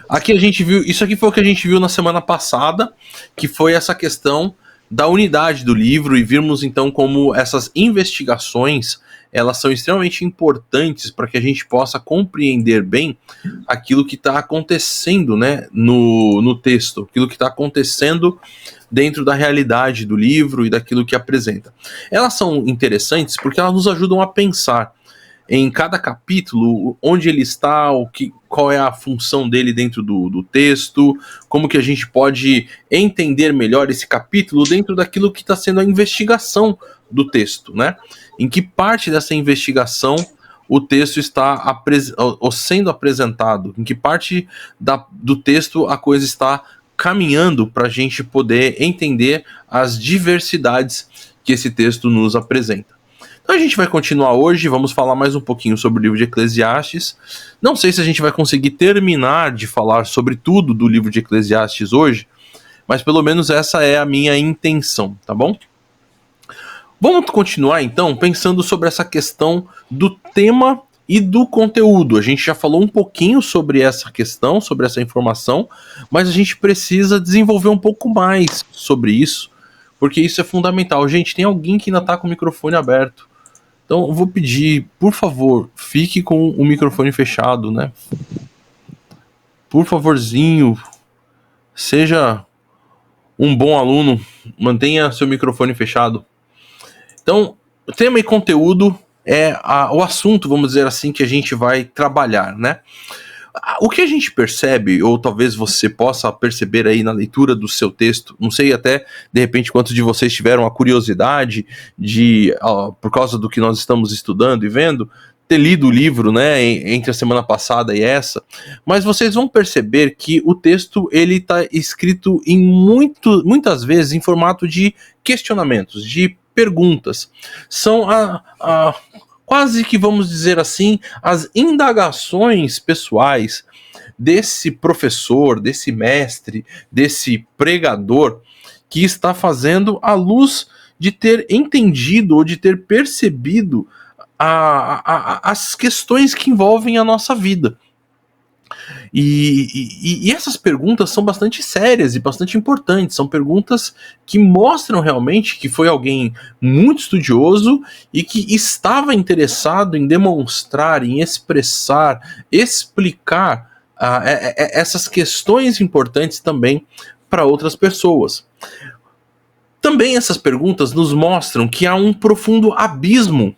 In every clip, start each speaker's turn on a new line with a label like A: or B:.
A: Aqui a gente viu, isso aqui foi o que a gente viu na semana passada, que foi essa questão da unidade do livro, e vimos então como essas investigações, elas são extremamente importantes para que a gente possa compreender bem aquilo que está acontecendo, né, no texto, aquilo que está acontecendo dentro da realidade do livro e daquilo que apresenta. Elas são interessantes porque elas nos ajudam a pensar em cada capítulo, onde ele está, qual é a função dele dentro do texto, como que a gente pode entender melhor esse capítulo dentro daquilo que está sendo a investigação do texto, né? Em que parte dessa investigação o texto está sendo apresentado, em que parte do texto a coisa está caminhando para a gente poder entender as diversidades que esse texto nos apresenta. Então a gente vai continuar hoje, vamos falar mais um pouquinho sobre o livro de Eclesiastes. Não sei se a gente vai conseguir terminar de falar sobre tudo do livro de Eclesiastes hoje, mas pelo menos essa é a minha intenção, tá bom? Vamos continuar então pensando sobre essa questão do tema e do conteúdo. A gente já falou um pouquinho sobre essa questão, sobre essa informação, mas a gente precisa desenvolver um pouco mais sobre isso, porque isso é fundamental. Gente, tem alguém que ainda está com o microfone aberto. Então eu vou pedir, por favor, fique com o microfone fechado, né? Por favorzinho, seja um bom aluno, mantenha seu microfone fechado. Então, o tema e conteúdo é o assunto, vamos dizer assim, que a gente vai trabalhar, né? O que a gente percebe, ou talvez você possa perceber aí na leitura do seu texto, não sei até, de repente, quantos de vocês tiveram a curiosidade de, por causa do que nós estamos estudando e vendo, ter lido o livro, né, entre a semana passada e essa, mas vocês vão perceber que o texto, ele está escrito muitas vezes em formato de questionamentos, de perguntas. São quase que, vamos dizer assim, as indagações pessoais desse professor, desse mestre, desse pregador, que está fazendo à luz de ter entendido ou de ter percebido as questões que envolvem a nossa vida. E essas perguntas são bastante sérias e bastante importantes. São perguntas que mostram realmente que foi alguém muito estudioso e que estava interessado em demonstrar, em expressar, explicar essas questões importantes também para outras pessoas. Também essas perguntas nos mostram que há um profundo abismo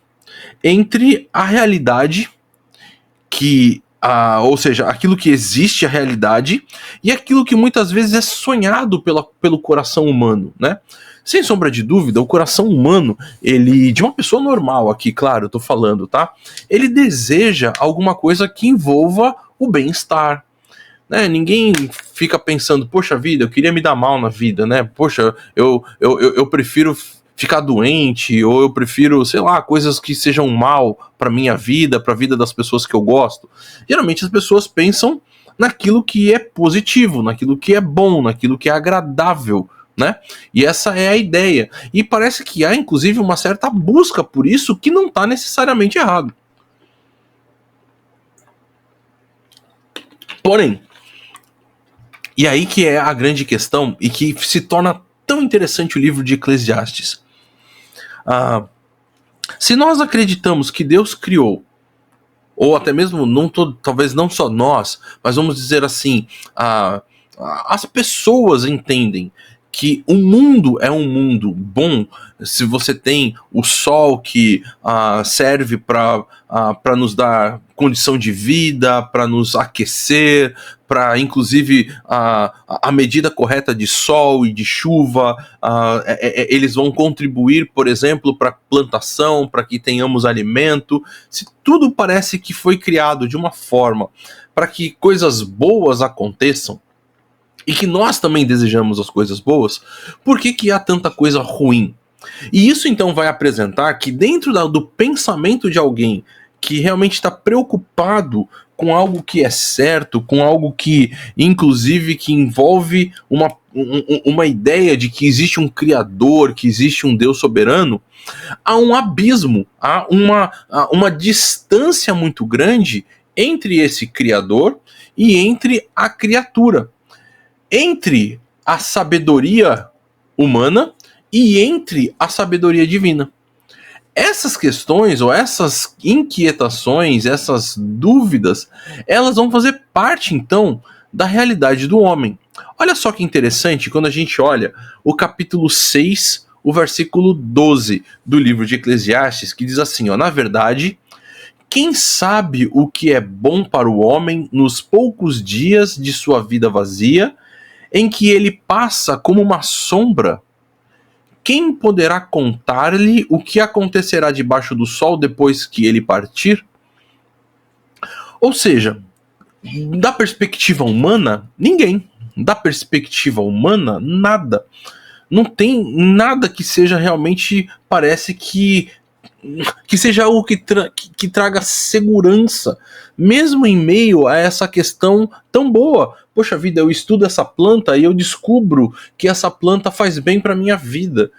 A: entre a realidade ou seja, aquilo que existe, a realidade, e aquilo que muitas vezes é sonhado pelo coração humano, né? Sem sombra de dúvida, o coração humano, ele, de uma pessoa normal aqui, claro, eu tô falando, tá? Ele deseja alguma coisa que envolva o bem-estar, né? Ninguém fica pensando, poxa vida, eu queria me dar mal na vida, né? Poxa, eu prefiro ficar doente, ou eu prefiro, sei lá, coisas que sejam mal para minha vida, para a vida das pessoas que eu gosto. Geralmente as pessoas pensam naquilo que é positivo, naquilo que é bom, naquilo que é agradável, né? E essa é a ideia. E parece que há, inclusive, uma certa busca por isso que não está necessariamente errado. Porém, e aí que é a grande questão e que se torna tão interessante o livro de Eclesiastes. Se nós acreditamos que Deus criou, ou até mesmo, talvez não só nós, mas vamos dizer assim, as pessoas entendem que o mundo é um mundo bom, se você tem o sol que serve para nos dar condição de vida, para nos aquecer, para inclusive a medida correta de sol e de chuva, eles vão contribuir, por exemplo, para a plantação, para que tenhamos alimento. Se tudo parece que foi criado de uma forma para que coisas boas aconteçam, e que nós também desejamos as coisas boas, por que há tanta coisa ruim? E isso então vai apresentar que dentro do pensamento de alguém que realmente está preocupado com algo que é certo, com algo que, inclusive, que envolve uma ideia de que existe um Criador, que existe um Deus soberano, há um abismo, há uma distância muito grande entre esse Criador e entre a criatura, entre a sabedoria humana e entre a sabedoria divina. Essas questões ou essas inquietações, essas dúvidas, elas vão fazer parte então da realidade do homem. Olha só que interessante quando a gente olha o capítulo 6, o versículo 12 do livro de Eclesiastes, que diz assim, ó, na verdade, quem sabe o que é bom para o homem nos poucos dias de sua vida vazia, em que ele passa como uma sombra? Quem poderá contar-lhe o que acontecerá debaixo do sol depois que ele partir? Ou seja, da perspectiva humana, ninguém. Da perspectiva humana, nada. Não tem nada que seja realmente, parece que seja algo que traga segurança, mesmo em meio a essa questão tão boa. Poxa vida, eu estudo essa planta e eu descubro que essa planta faz bem para minha vida.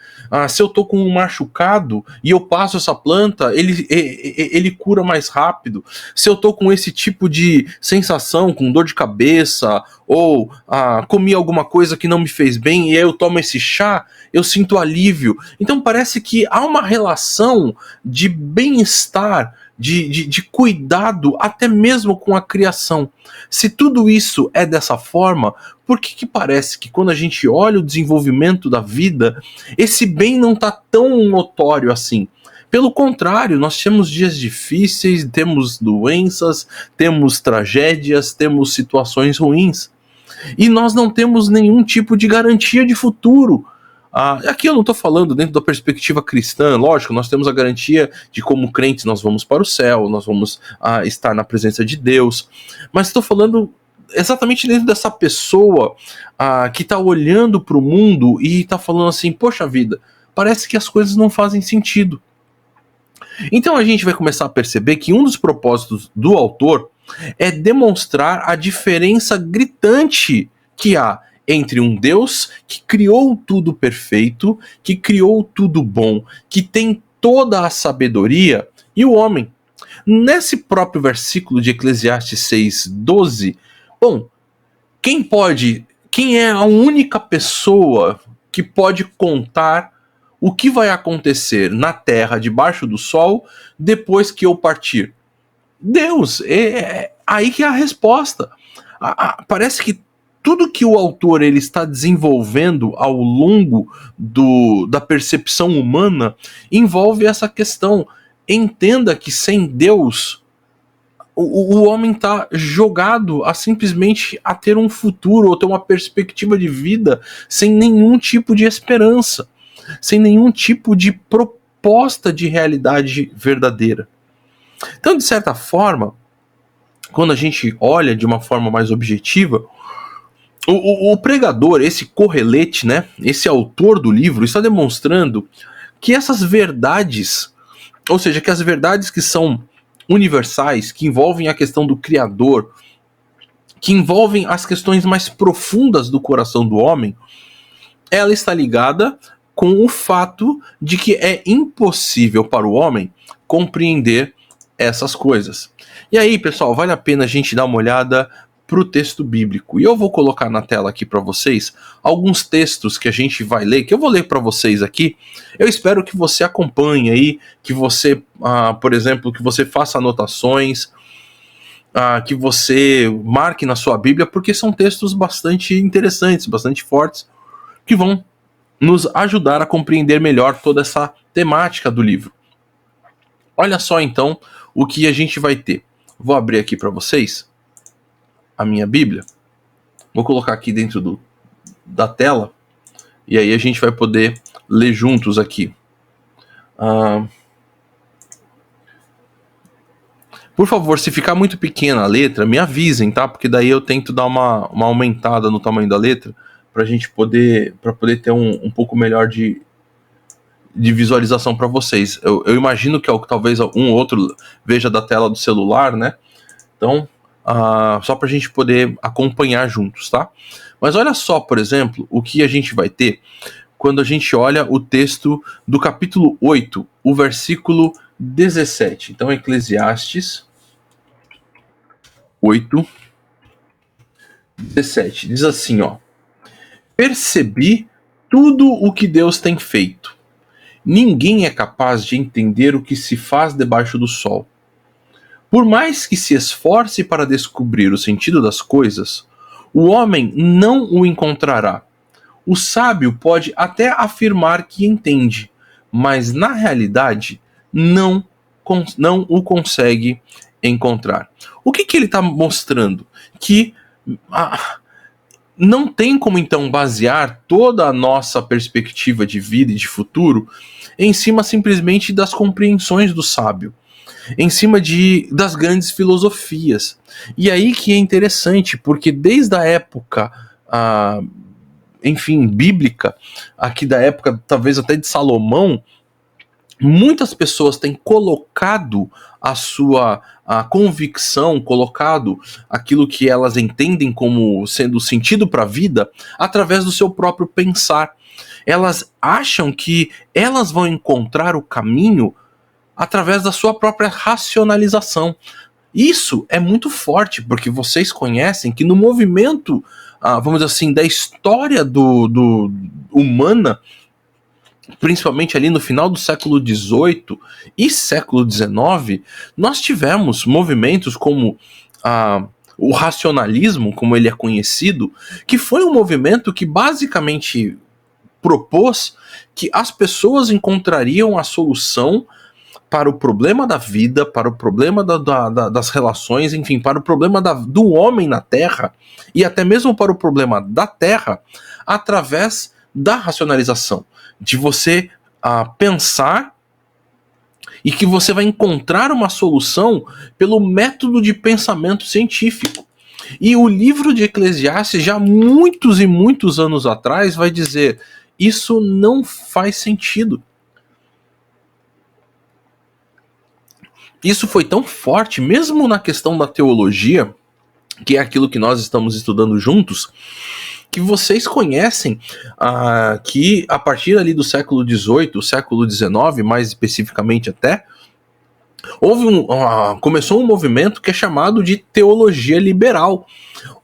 A: Se eu tô com um machucado e eu passo essa planta, ele cura mais rápido. Se eu tô com esse tipo de sensação, com dor de cabeça, ou comi alguma coisa que não me fez bem e aí eu tomo esse chá, eu sinto alívio. Então parece que há uma relação de bem-estar, de cuidado, até mesmo com a criação. Se tudo isso é dessa forma, por que parece que quando a gente olha o desenvolvimento da vida, esse bem não está tão notório assim? Pelo contrário, nós temos dias difíceis, temos doenças, temos tragédias, temos situações ruins. E nós não temos nenhum tipo de garantia de futuro. Aqui eu não estou falando dentro da perspectiva cristã, lógico, nós temos a garantia de como crentes nós vamos para o céu, nós vamos estar na presença de Deus, mas estou falando exatamente dentro dessa pessoa que está olhando para o mundo e está falando assim, poxa vida, parece que as coisas não fazem sentido. Então a gente vai começar a perceber que um dos propósitos do autor é demonstrar a diferença gritante que há entre um Deus que criou tudo perfeito, que criou tudo bom, que tem toda a sabedoria, e o homem. Nesse próprio versículo de Eclesiastes 6:12, bom, quem é a única pessoa que pode contar o que vai acontecer na terra debaixo do sol depois que eu partir? Deus, é aí que é a resposta. Parece que tudo que o autor ele está desenvolvendo ao longo da percepção humana envolve essa questão. Entenda que sem Deus, o homem está jogado a simplesmente a ter um futuro ou ter uma perspectiva de vida sem nenhum tipo de esperança, sem nenhum tipo de proposta de realidade verdadeira. Então, de certa forma, quando a gente olha de uma forma mais objetiva, o pregador, esse Correlete, né, esse autor do livro, está demonstrando que essas verdades, ou seja, que as verdades que são universais, que envolvem a questão do Criador, que envolvem as questões mais profundas do coração do homem, ela está ligada com o fato de que é impossível para o homem compreender essas coisas. E aí, pessoal, vale a pena a gente dar uma olhada para o texto bíblico. E eu vou colocar na tela aqui para vocês alguns textos que a gente vai ler, que eu vou ler para vocês aqui. Eu espero que você acompanhe aí, que você, por exemplo, que você faça anotações, que você marque na sua Bíblia, porque são textos bastante interessantes, bastante fortes, que vão nos ajudar a compreender melhor toda essa temática do livro. Olha só então o que a gente vai ter. Vou abrir aqui para vocês a minha Bíblia. Vou colocar aqui dentro da tela. E aí a gente vai poder ler juntos aqui. Por favor, se ficar muito pequena a letra, me avisem, tá? Porque daí eu tento dar uma aumentada no tamanho da letra para a gente poder ter um pouco melhor de visualização para vocês. Eu imagino que talvez um ou outro veja da tela do celular, né? Então, só para a gente poder acompanhar juntos, tá? Mas olha só, por exemplo, o que a gente vai ter quando a gente olha o texto do capítulo 8, o versículo 17. Então, Eclesiastes 8, 17, diz assim, ó: percebi tudo o que Deus tem feito. Ninguém é capaz de entender o que se faz debaixo do sol. Por mais que se esforce para descobrir o sentido das coisas, o homem não o encontrará. O sábio pode até afirmar que entende, mas na realidade não, não o consegue encontrar. O que ele está mostrando? Que não tem como então basear toda a nossa perspectiva de vida e de futuro em cima simplesmente das compreensões do sábio, em cima das grandes filosofias. E aí que é interessante, porque desde a época, enfim, bíblica, aqui da época talvez até de Salomão, muitas pessoas têm colocado a sua convicção, colocado aquilo que elas entendem como sendo sentido para a vida, através do seu próprio pensar. Elas acham que elas vão encontrar o caminho através da sua própria racionalização. Isso é muito forte, porque vocês conhecem que no movimento, vamos dizer assim, da história humana, principalmente ali no final do século XVIII e século XIX, nós tivemos movimentos como o racionalismo, como ele é conhecido, que foi um movimento que basicamente propôs que as pessoas encontrariam a solução para o problema da vida, para o problema das relações, enfim, para o problema do homem na Terra, e até mesmo para o problema da Terra, através da racionalização, de você pensar e que você vai encontrar uma solução pelo método de pensamento científico. E o livro de Eclesiastes, já muitos e muitos anos atrás, vai dizer: isso não faz sentido. Isso foi tão forte, mesmo na questão da teologia, que é aquilo que nós estamos estudando juntos, que vocês conhecem que a partir ali do século XVIII, século XIX, mais especificamente até, começou um movimento que é chamado de teologia liberal,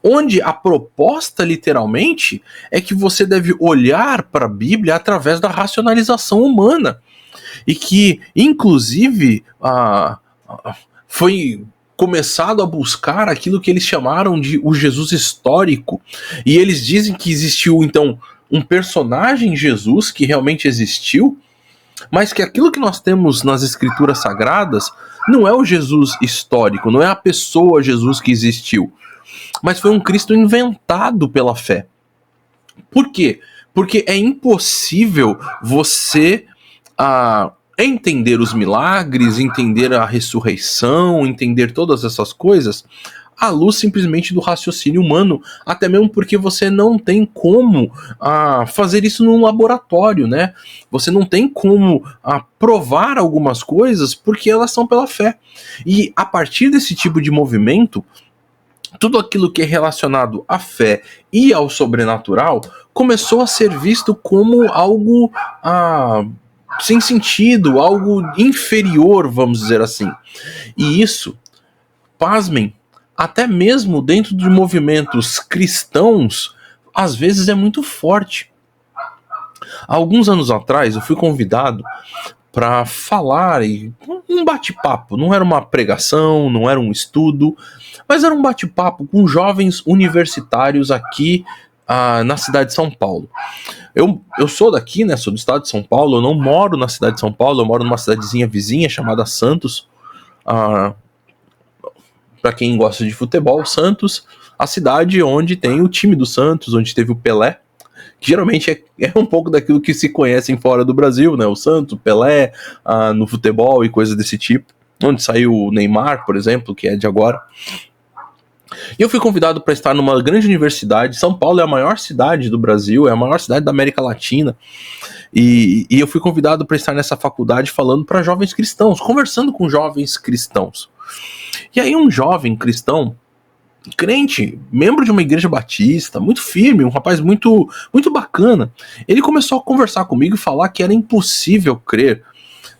A: onde a proposta, literalmente, é que você deve olhar para a Bíblia através da racionalização humana, e que, inclusive, foi começado a buscar aquilo que eles chamaram de o Jesus histórico, e eles dizem que existiu então um personagem Jesus que realmente existiu, mas que aquilo que nós temos nas escrituras sagradas não é o Jesus histórico, não é a pessoa Jesus que existiu, mas foi um Cristo inventado pela fé. Por quê? Porque é impossível você entender os milagres, entender a ressurreição, entender todas essas coisas à luz simplesmente do raciocínio humano, até mesmo porque você não tem como fazer isso num laboratório, né? Você não tem como provar algumas coisas porque elas são pela fé. E a partir desse tipo de movimento, tudo aquilo que é relacionado à fé e ao sobrenatural começou a ser visto como algo sem sentido, algo inferior, vamos dizer assim. E isso, pasmem, até mesmo dentro de movimentos cristãos, às vezes é muito forte. Há alguns anos atrás eu fui convidado para falar um bate-papo, não era uma pregação, não era um estudo, mas era um bate-papo com jovens universitários aqui na cidade de São Paulo. Eu sou daqui, né? Sou do estado de São Paulo. Eu não moro na cidade de São Paulo. Eu moro numa cidadezinha vizinha chamada Santos. Para quem gosta de futebol, Santos, a cidade onde tem o time do Santos, onde teve o Pelé, que geralmente é um pouco daquilo que se conhecem fora do Brasil, né? O Santos, o Pelé, no futebol e coisas desse tipo. Onde saiu o Neymar, por exemplo, que é de agora. E eu fui convidado para estar numa grande universidade. São Paulo é a maior cidade do Brasil, é a maior cidade da América Latina. E eu fui convidado para estar nessa faculdade falando para jovens cristãos, conversando com jovens cristãos. E aí um jovem cristão, crente, membro de uma igreja batista, muito firme, um rapaz muito, muito bacana, ele começou a conversar comigo e falar que era impossível crer,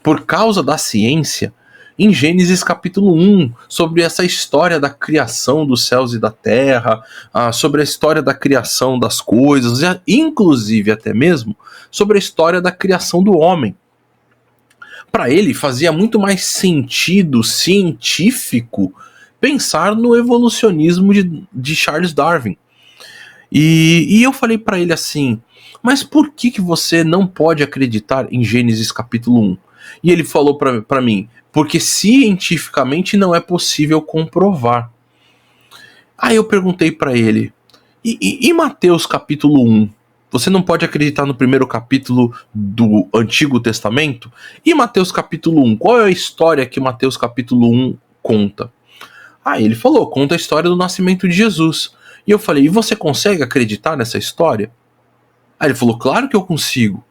A: por causa da ciência, em Gênesis capítulo 1, sobre essa história da criação dos céus e da terra, sobre a história da criação das coisas, inclusive até mesmo sobre a história da criação do homem. Para ele fazia muito mais sentido científico pensar no evolucionismo de Charles Darwin. E eu falei para ele assim, mas por que você não pode acreditar em Gênesis capítulo 1? E ele falou para mim, porque cientificamente não é possível comprovar. Aí eu perguntei para ele, e Mateus capítulo 1? Você não pode acreditar no primeiro capítulo do Antigo Testamento? E Mateus capítulo 1? Qual é a história que Mateus capítulo 1 conta? Aí ele falou, conta a história do nascimento de Jesus. E eu falei, e você consegue acreditar nessa história? Aí ele falou, claro que eu consigo.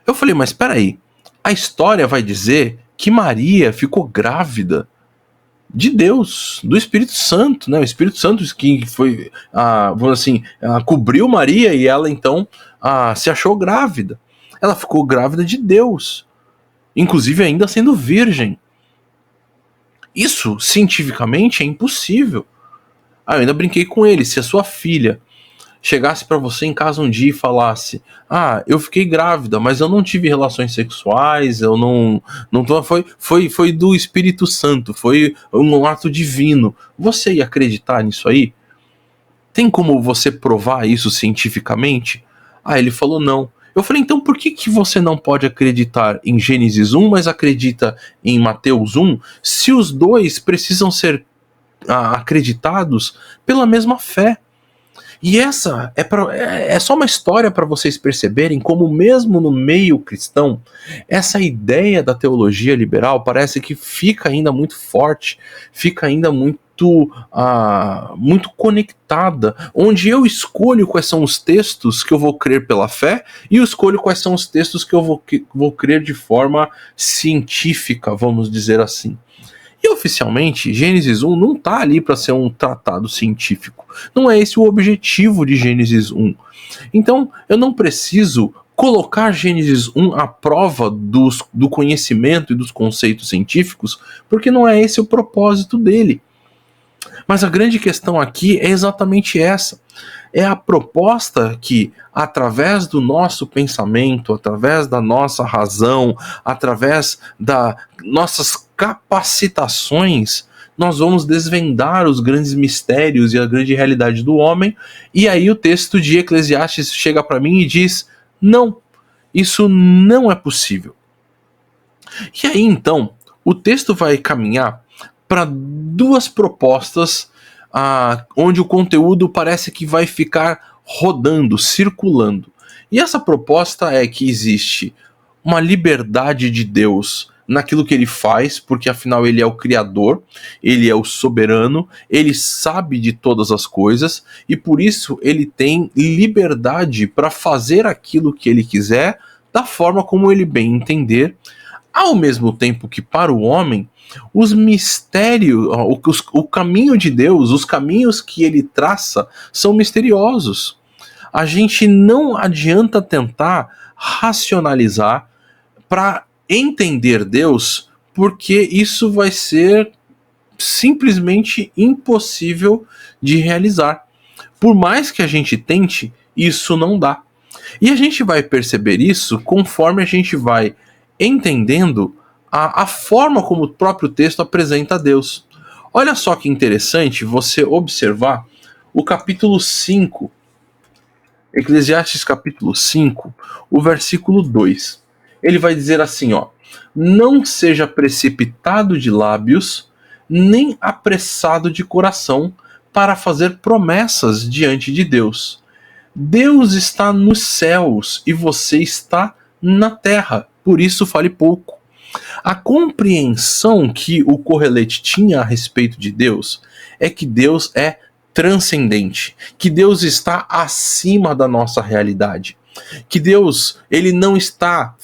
A: Eu falei, mas peraí, a história vai dizer que Maria ficou grávida de Deus, do Espírito Santo, né? O Espírito Santo que foi, vamos assim, cobriu Maria e ela então se achou grávida. Ela ficou grávida de Deus, inclusive ainda sendo virgem. Isso, cientificamente, é impossível. Eu ainda brinquei com ele, se a sua filha chegasse para você em casa um dia e falasse, eu fiquei grávida, mas eu não tive relações sexuais, eu não foi do Espírito Santo, foi um ato divino, você ia acreditar nisso aí? Tem como você provar isso cientificamente? Ele falou não. Eu falei, então por que você não pode acreditar em Gênesis 1, mas acredita em Mateus 1, se os dois precisam ser acreditados pela mesma fé? E essa é só uma história para vocês perceberem como mesmo no meio cristão, essa ideia da teologia liberal parece que fica ainda muito forte, fica ainda muito conectada, onde eu escolho quais são os textos que eu vou crer pela fé e eu escolho quais são os textos que eu vou crer de forma científica, vamos dizer assim. E oficialmente, Gênesis 1 não está ali para ser um tratado científico. Não é esse o objetivo de Gênesis 1. Então, eu não preciso colocar Gênesis 1 à prova do conhecimento e dos conceitos científicos, porque não é esse o propósito dele. Mas a grande questão aqui é exatamente essa. É a proposta que, através do nosso pensamento, através da nossa razão, através das nossas capacitações, nós vamos desvendar os grandes mistérios e a grande realidade do homem, e aí o texto de Eclesiastes chega para mim e diz, não, isso não é possível. E aí então, o texto vai caminhar para duas propostas onde o conteúdo parece que vai ficar rodando, circulando. E essa proposta é que existe uma liberdade de Deus naquilo que ele faz, porque afinal ele é o Criador, ele é o soberano, ele sabe de todas as coisas e por isso ele tem liberdade para fazer aquilo que ele quiser, da forma como ele bem entender, ao mesmo tempo que para o homem os mistérios, o caminho de Deus, os caminhos que ele traça são misteriosos. A gente não adianta tentar racionalizar para entender Deus, porque isso vai ser simplesmente impossível de realizar. Por mais que a gente tente, isso não dá. E a gente vai perceber isso conforme a gente vai entendendo a forma como o próprio texto apresenta a Deus. Olha só que interessante você observar o capítulo 5, Eclesiastes capítulo 5, o versículo 2. Ele vai dizer assim, não seja precipitado de lábios, nem apressado de coração para fazer promessas diante de Deus. Deus está nos céus e você está na terra, por isso fale pouco. A compreensão que o Correlete tinha a respeito de Deus é que Deus é transcendente, que Deus está acima da nossa realidade, que Deus ele não está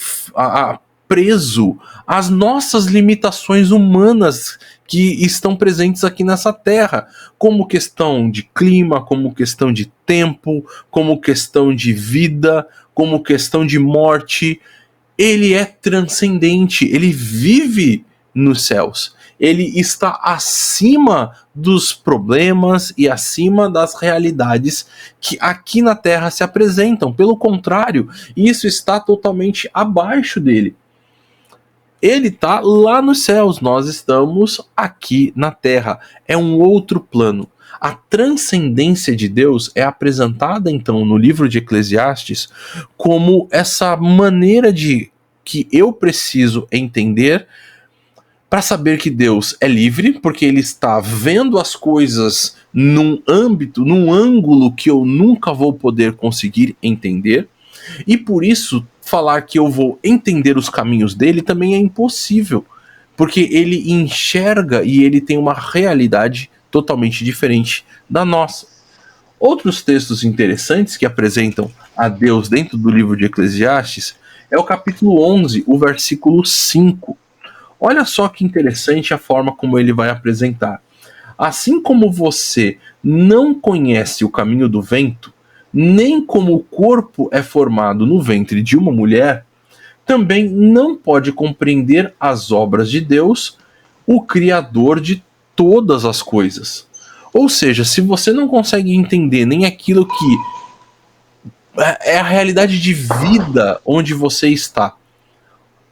A: preso às nossas limitações humanas que estão presentes aqui nessa terra, como questão de clima, como questão de tempo, como questão de vida, como questão de morte. Ele é transcendente, ele vive nos céus. ele está acima dos problemas e acima das realidades que aqui na Terra se apresentam. Pelo contrário, isso está totalmente abaixo dele. Ele está lá nos céus, nós estamos aqui na Terra. É um outro plano. A transcendência de Deus é apresentada então no livro de Eclesiastes como essa maneira de que eu preciso entender para saber que Deus é livre, porque ele está vendo as coisas num âmbito, num ângulo que eu nunca vou poder conseguir entender, e por isso falar que eu vou entender os caminhos dele também é impossível, porque ele enxerga e ele tem uma realidade totalmente diferente da nossa. Outros textos interessantes que apresentam a Deus dentro do livro de Eclesiastes é o capítulo 11, o versículo 5. Olha só que interessante a forma como ele vai apresentar. Assim como você não conhece o caminho do vento, nem como o corpo é formado no ventre de uma mulher, também não pode compreender as obras de Deus, o Criador de todas as coisas. Ou seja, se você não consegue entender nem aquilo que é a realidade de vida onde você está,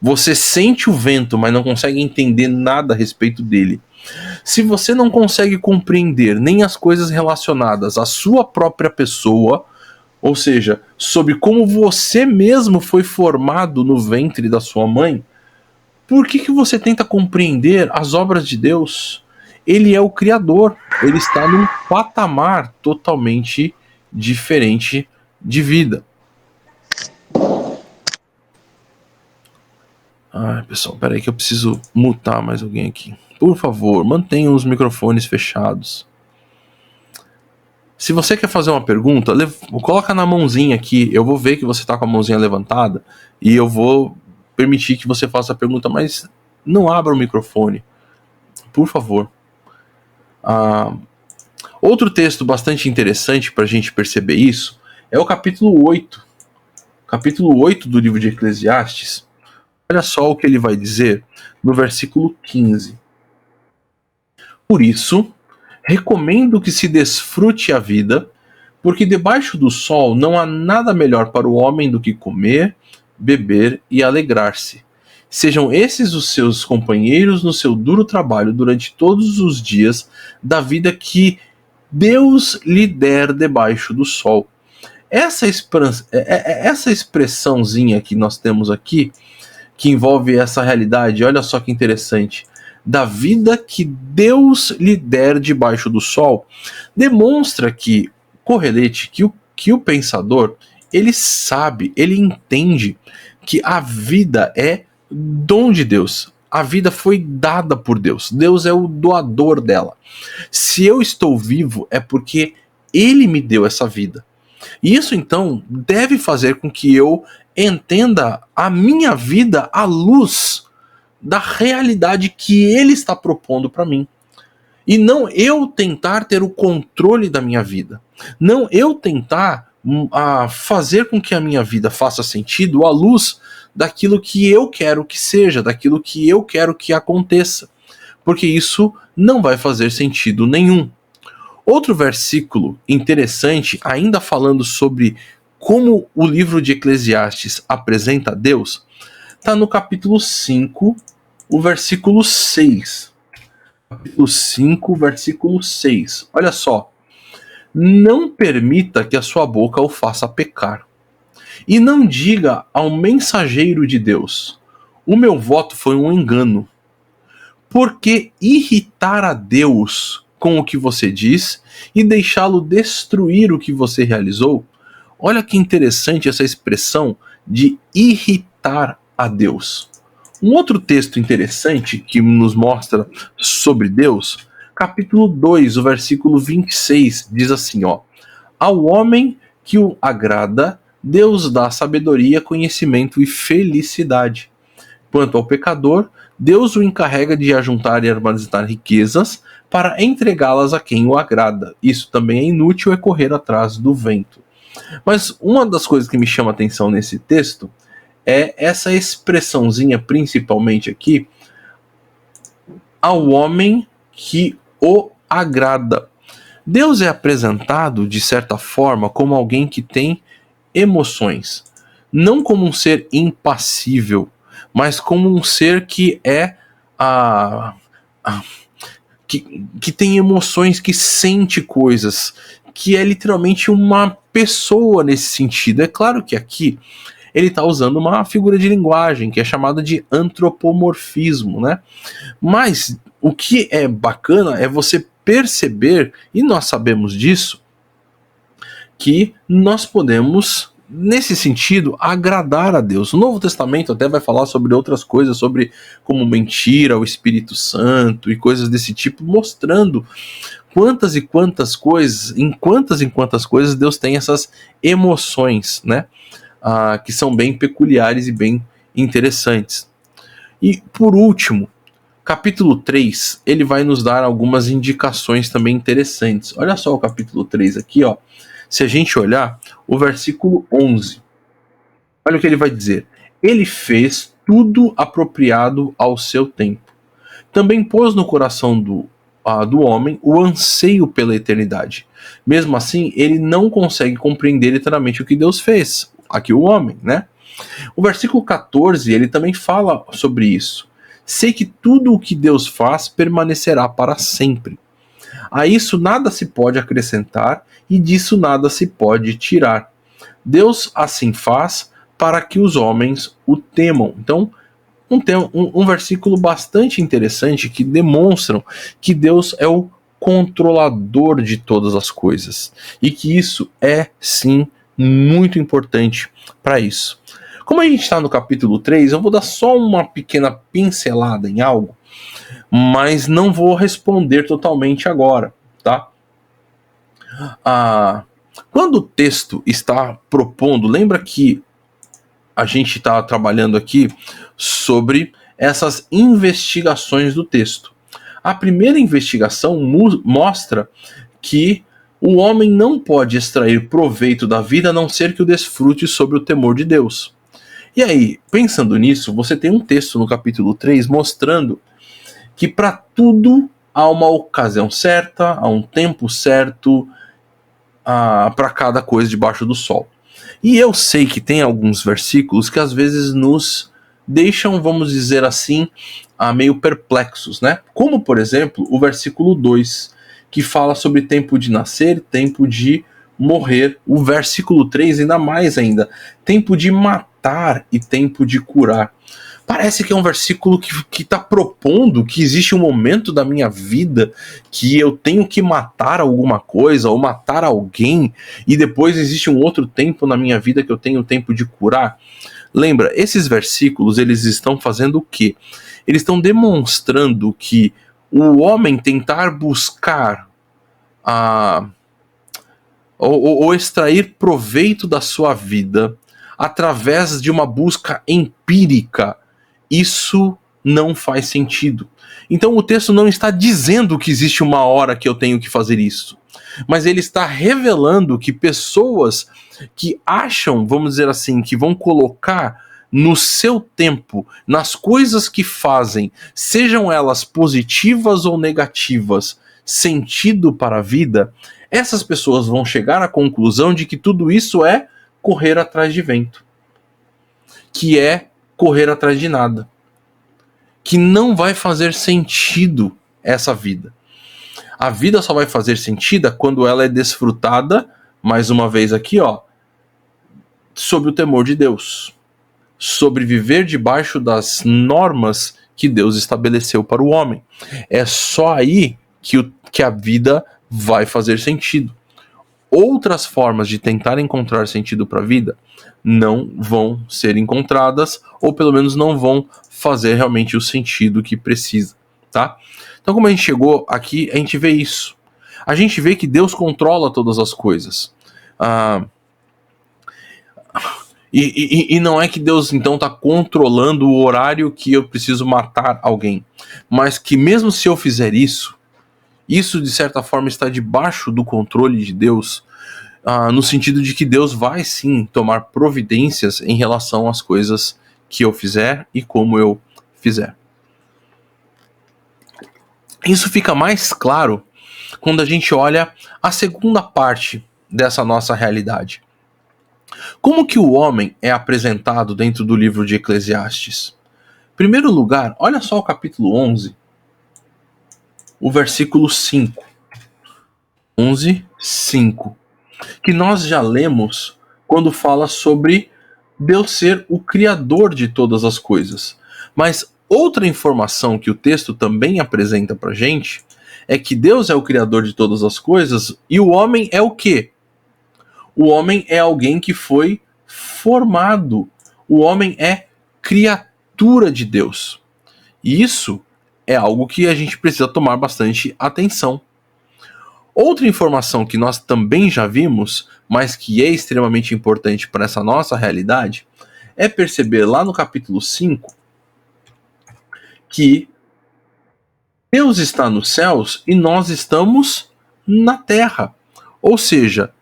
A: você sente o vento, mas não consegue entender nada a respeito dele. Se você não consegue compreender nem as coisas relacionadas à sua própria pessoa, ou seja, sobre como você mesmo foi formado no ventre da sua mãe, por que você tenta compreender as obras de Deus? Ele é o Criador, ele está num patamar totalmente diferente de vida. Ai, pessoal, peraí que eu preciso mutar mais alguém aqui. Por favor, mantenham os microfones fechados. Se você quer fazer uma pergunta, coloca na mãozinha aqui. Eu vou ver que você está com a mãozinha levantada e eu vou permitir que você faça a pergunta, mas não abra o microfone, por favor. Outro texto bastante interessante para a gente perceber isso é o capítulo 8. Capítulo 8 do livro de Eclesiastes. Olha só o que ele vai dizer no versículo 15. Por isso, recomendo que se desfrute a vida, porque debaixo do sol não há nada melhor para o homem do que comer, beber e alegrar-se. Sejam esses os seus companheiros no seu duro trabalho durante todos os dias da vida que Deus lhe der debaixo do sol. Essa expressãozinha que nós temos aqui, que envolve essa realidade, olha só que interessante, da vida que Deus lhe der debaixo do sol, demonstra que Correlete, que o pensador, ele sabe, ele entende que a vida é dom de Deus. A vida foi dada por Deus. Deus é o doador dela. Se eu estou vivo, é porque ele me deu essa vida. E isso, então, deve fazer com que eu entenda a minha vida à luz da realidade que ele está propondo para mim. E não eu tentar ter o controle da minha vida. Não eu tentar fazer com que a minha vida faça sentido à luz daquilo que eu quero que seja, daquilo que eu quero que aconteça. Porque isso não vai fazer sentido nenhum. Outro versículo interessante, ainda falando sobre como o livro de Eclesiastes apresenta a Deus, está no capítulo 5, o versículo 6. Capítulo 5, versículo 6. Olha só. Não permita que a sua boca o faça pecar. E não diga ao mensageiro de Deus: o meu voto foi um engano. Porque irritar a Deus com o que você diz e deixá-lo destruir o que você realizou? Olha que interessante essa expressão de irritar a Deus. Um outro texto interessante que nos mostra sobre Deus, capítulo 2, o versículo 26, diz assim, ó: ao homem que o agrada, Deus dá sabedoria, conhecimento e felicidade. Quanto ao pecador, Deus o encarrega de ajuntar e armazenar riquezas para entregá-las a quem o agrada. Isso também é inútil, é correr atrás do vento. Mas uma das coisas que me chama a atenção nesse texto é essa expressãozinha, principalmente aqui, ao homem que o agrada. Deus é apresentado, de certa forma, como alguém que tem emoções. Não como um ser impassível, mas como um ser que é que tem emoções, que sente coisas, que é literalmente uma pessoa nesse sentido. É claro que aqui ele está usando uma figura de linguagem que é chamada de antropomorfismo, né? Mas o que é bacana é você perceber, e nós sabemos disso, que nós podemos, nesse sentido, agradar a Deus. O Novo Testamento até vai falar sobre outras coisas, sobre como mentira, o Espírito Santo e coisas desse tipo, mostrando quantas e quantas coisas, em quantas coisas Deus tem essas emoções, né? Que são bem peculiares e bem interessantes. E por último, capítulo 3, ele vai nos dar algumas indicações também interessantes. Olha só o capítulo 3 aqui, ó. Se a gente olhar o versículo 11, olha o que ele vai dizer. Ele fez tudo apropriado ao seu tempo. Também pôs no coração do homem o anseio pela eternidade. Mesmo assim, ele não consegue compreender literalmente o que Deus fez. Aqui o homem, né? O versículo 14, ele também fala sobre isso. Sei que tudo o que Deus faz permanecerá para sempre. A isso nada se pode acrescentar e disso nada se pode tirar. Deus assim faz para que os homens o temam. Então, um versículo bastante interessante que demonstram que Deus é o controlador de todas as coisas e que isso é, sim, muito importante para isso. Como a gente está no capítulo 3, eu vou dar só uma pequena pincelada em algo, mas não vou responder totalmente agora, tá? Quando o texto está propondo, lembra que a gente está trabalhando aqui sobre essas investigações do texto. A primeira investigação mostra que o homem não pode extrair proveito da vida a não ser que o desfrute sobre o temor de Deus. E aí, pensando nisso, você tem um texto no capítulo 3 mostrando que para tudo há uma ocasião certa, há um tempo certo para cada coisa debaixo do sol. E eu sei que tem alguns versículos que às vezes nos deixam, vamos dizer assim, meio perplexos, né? Como, por exemplo, o versículo 2, que fala sobre tempo de nascer, tempo de morrer. O versículo 3, ainda mais ainda, tempo de matar e tempo de curar. Parece que é um versículo que está propondo que existe um momento da minha vida que eu tenho que matar alguma coisa ou matar alguém, e depois existe um outro tempo na minha vida que eu tenho tempo de curar. Lembra, esses versículos, eles estão fazendo o quê? Eles estão demonstrando que o homem tentar buscar ou extrair proveito da sua vida através de uma busca empírica, isso não faz sentido. Então o texto não está dizendo que existe uma hora que eu tenho que fazer isso, mas ele está revelando que pessoas que acham, vamos dizer assim, que vão colocar no seu tempo, nas coisas que fazem, sejam elas positivas ou negativas, sentido para a vida, essas pessoas vão chegar à conclusão de que tudo isso é correr atrás de vento, que é correr atrás de nada, que não vai fazer sentido essa vida. A vida só vai fazer sentido quando ela é desfrutada, mais uma vez aqui, ó, sob o temor de Deus, sobre viver debaixo das normas que Deus estabeleceu para o homem. É só aí que a vida vai fazer sentido. Outras formas de tentar encontrar sentido para a vida não vão ser encontradas, ou pelo menos não vão fazer realmente o sentido que precisa, tá? Então, como a gente chegou aqui, a gente vê isso. A gente vê que Deus controla todas as coisas. E não é que Deus então está controlando o horário que eu preciso matar alguém, mas que mesmo se eu fizer isso de certa forma está debaixo do controle de Deus, no sentido de que Deus vai sim tomar providências em relação às coisas que eu fizer e como eu fizer. Isso fica mais claro quando a gente olha a segunda parte dessa nossa realidade. Como que o homem é apresentado dentro do livro de Eclesiastes? Em primeiro lugar, olha só o capítulo 11, o versículo 5. 11, 5. Que nós já lemos quando fala sobre Deus ser o criador de todas as coisas. Mas outra informação que o texto também apresenta pra gente é que Deus é o criador de todas as coisas e o homem é o quê? O homem é alguém que foi formado. O homem é criatura de Deus. E isso é algo que a gente precisa tomar bastante atenção. Outra informação que nós também já vimos, mas que é extremamente importante para essa nossa realidade, é perceber lá no capítulo 5 que Deus está nos céus e nós estamos na terra. Ou seja,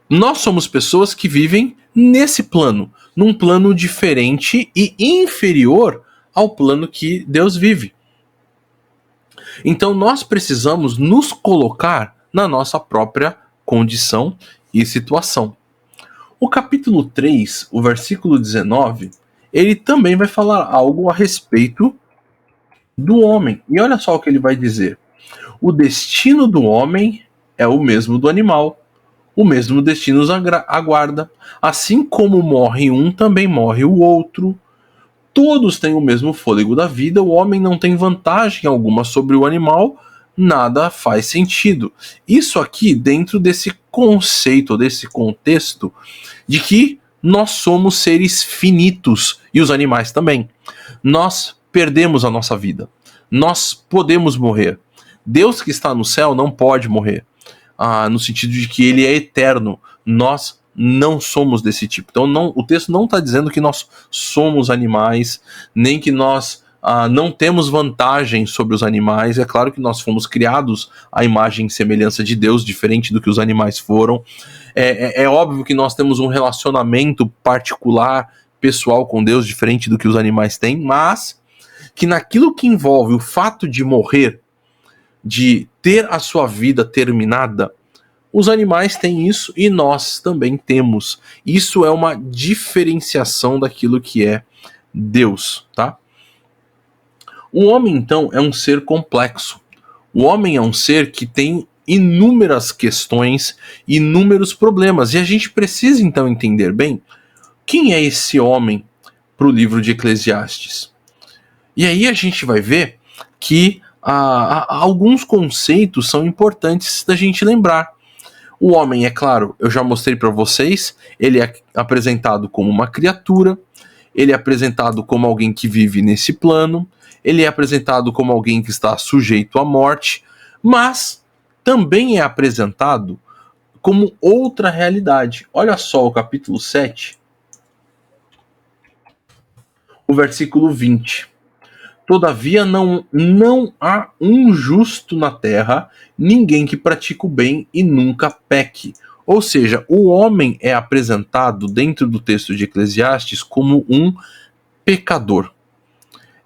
A: nós somos pessoas que vivem nesse plano, num plano diferente e inferior ao plano que Deus vive. Então nós precisamos nos colocar na nossa própria condição e situação. O capítulo 3, o versículo 19, ele também vai falar algo a respeito do homem. E olha só o que ele vai dizer. O destino do homem é o mesmo do animal. O mesmo destino os aguarda. Assim como morre um, também morre o outro. Todos têm o mesmo fôlego da vida, o homem não tem vantagem alguma sobre o animal, nada faz sentido. Isso aqui dentro desse conceito, desse contexto, de que nós somos seres finitos e os animais também. Nós perdemos a nossa vida. Nós podemos morrer. Deus que está no céu não pode morrer. No sentido de que ele é eterno. Nós não somos desse tipo. Então o texto não está dizendo que nós somos animais, nem que nós não temos vantagem sobre os animais. É claro que nós fomos criados à imagem e semelhança de Deus, diferente do que os animais foram. É óbvio que nós temos um relacionamento particular, pessoal com Deus, diferente do que os animais têm, mas que naquilo que envolve o fato de morrer, de ter a sua vida terminada, os animais têm isso e nós também temos. Isso é uma diferenciação daquilo que é Deus, tá? O homem, então, é um ser complexo. O homem é um ser que tem inúmeras questões, inúmeros problemas. E a gente precisa, então, entender bem quem é esse homem para o livro de Eclesiastes. E aí a gente vai ver que alguns conceitos são importantes da gente lembrar. O homem, é claro, eu já mostrei para vocês, ele é apresentado como uma criatura, ele é apresentado como alguém que vive nesse plano, ele é apresentado como alguém que está sujeito à morte, mas também é apresentado como outra realidade. Olha só o capítulo 7, o versículo 20. Todavia não há um justo na terra, ninguém que pratique o bem e nunca peque. Ou seja, o homem é apresentado dentro do texto de Eclesiastes como um pecador.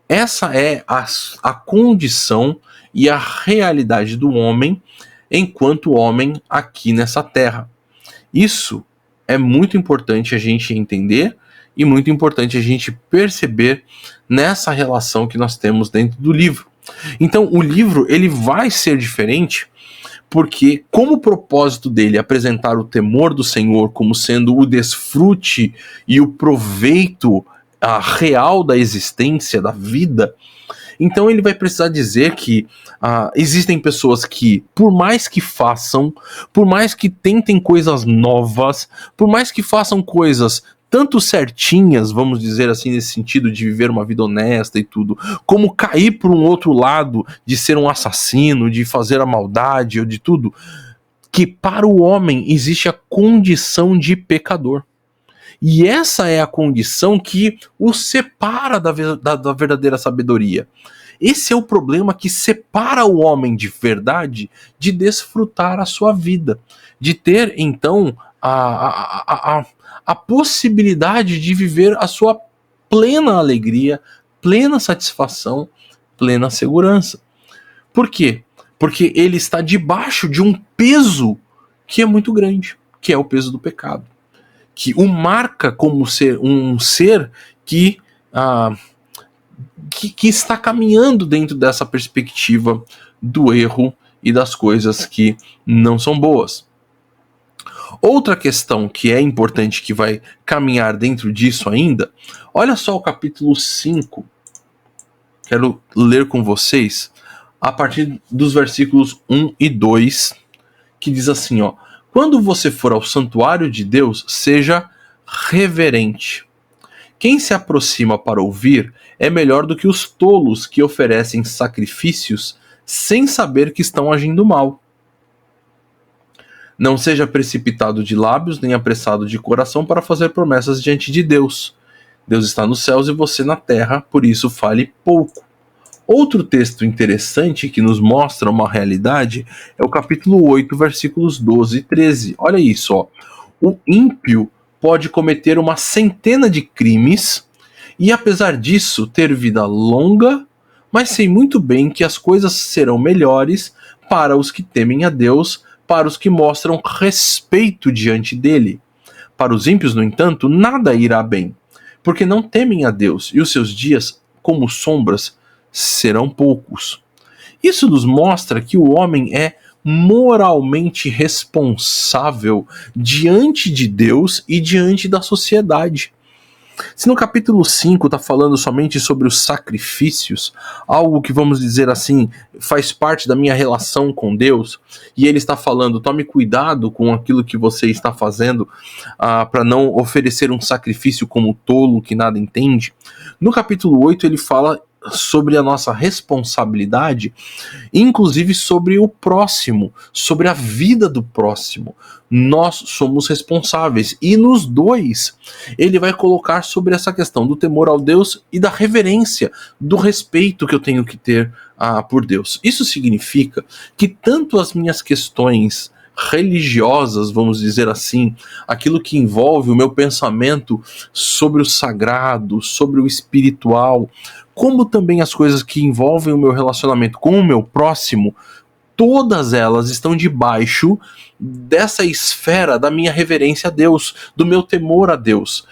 A: Essa é a condição e a realidade do homem enquanto homem aqui nessa terra. Isso é muito importante a gente entender e muito importante a gente perceber nessa relação que nós temos dentro do livro. Então, o livro ele vai ser diferente porque, como o propósito dele é apresentar o temor do Senhor como sendo o desfrute e o proveito real da existência, da vida, então ele vai precisar dizer que existem pessoas que, por mais que façam, por mais que tentem coisas novas, por mais que façam coisas tanto certinhas, vamos dizer assim, nesse sentido de viver uma vida honesta e tudo, como cair por um outro lado de ser um assassino, de fazer a maldade ou de tudo, que para o homem existe a condição de pecador. E essa é a condição que o separa da verdadeira sabedoria. Esse é o problema que separa o homem de verdade de desfrutar a sua vida, de ter então a possibilidade de viver a sua plena alegria, plena satisfação, plena segurança. Por quê? Porque ele está debaixo de um peso que é muito grande, que é o peso do pecado, que o marca como um ser que, que está caminhando dentro dessa perspectiva do erro e das coisas que não são boas. Outra questão que é importante, que vai caminhar dentro disso ainda, olha só o capítulo 5. Quero ler com vocês a partir dos versículos 1 e 2, que diz assim, ó: quando você for ao santuário de Deus, seja reverente. Quem se aproxima para ouvir é melhor do que os tolos que oferecem sacrifícios sem saber que estão agindo mal. Não seja precipitado de lábios, nem apressado de coração para fazer promessas diante de Deus. Deus está nos céus e você na terra, por isso fale pouco. Outro texto interessante que nos mostra uma realidade é o capítulo 8, versículos 12 e 13. Olha isso, ó. O ímpio pode cometer uma centena de crimes e, apesar disso, ter vida longa, mas sei muito bem que as coisas serão melhores para os que temem a Deus, para os que mostram respeito diante dele. Para os ímpios, no entanto, nada irá bem, porque não temem a Deus, e os seus dias, como sombras, serão poucos. Isso nos mostra que o homem é moralmente responsável diante de Deus e diante da sociedade. Se no capítulo 5 está falando somente sobre os sacrifícios, algo que, vamos dizer assim, faz parte da minha relação com Deus, e ele está falando, tome cuidado com aquilo que você está fazendo para não oferecer um sacrifício como tolo que nada entende, no capítulo 8 ele fala sobre a nossa responsabilidade, inclusive sobre o próximo, sobre a vida do próximo. Nós somos responsáveis, e nos dois ele vai colocar sobre essa questão do temor ao Deus e da reverência, do respeito que eu tenho que ter por Deus. Isso significa que tanto as minhas questões religiosas, vamos dizer assim, aquilo que envolve o meu pensamento sobre o sagrado, sobre o espiritual, como também as coisas que envolvem o meu relacionamento com o meu próximo, todas elas estão debaixo dessa esfera da minha reverência a Deus, do meu temor a Deus,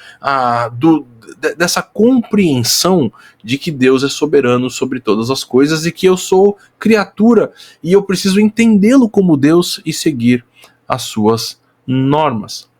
A: dessa compreensão de que Deus é soberano sobre todas as coisas e que eu sou criatura e eu preciso entendê-lo como Deus e seguir as suas normas.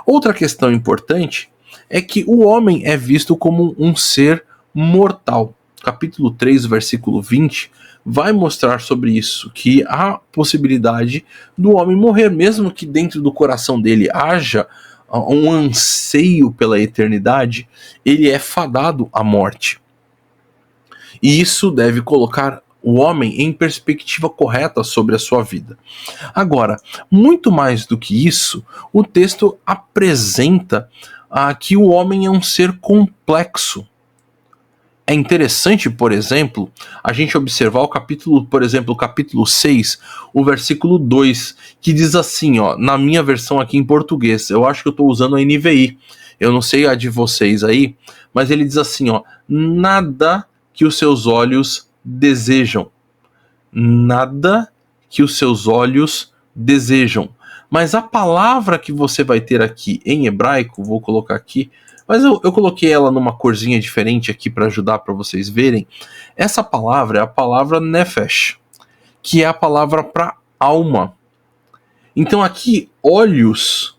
A: Outra questão importante é que o homem é visto como um ser mortal. Capítulo 3, versículo 20, vai mostrar sobre isso, que há possibilidade do homem morrer, mesmo que dentro do coração dele haja um anseio pela eternidade, ele é fadado à morte. E isso deve colocar o homem em perspectiva correta sobre a sua vida. Agora, muito mais do que isso, o texto apresenta que o homem é um ser complexo. É interessante, por exemplo, a gente observar o capítulo, por exemplo, o capítulo 6, o versículo 2, que diz assim, ó, na minha versão aqui em português, eu acho que eu estou usando a NVI, eu não sei a de vocês aí, mas ele diz assim, ó, nada que os seus olhos desejam. Nada que os seus olhos desejam. Mas a palavra que você vai ter aqui em hebraico, vou colocar aqui, mas eu coloquei ela numa corzinha diferente aqui para ajudar para vocês verem. Essa palavra é a palavra nefesh, que é a palavra para alma. Então aqui, olhos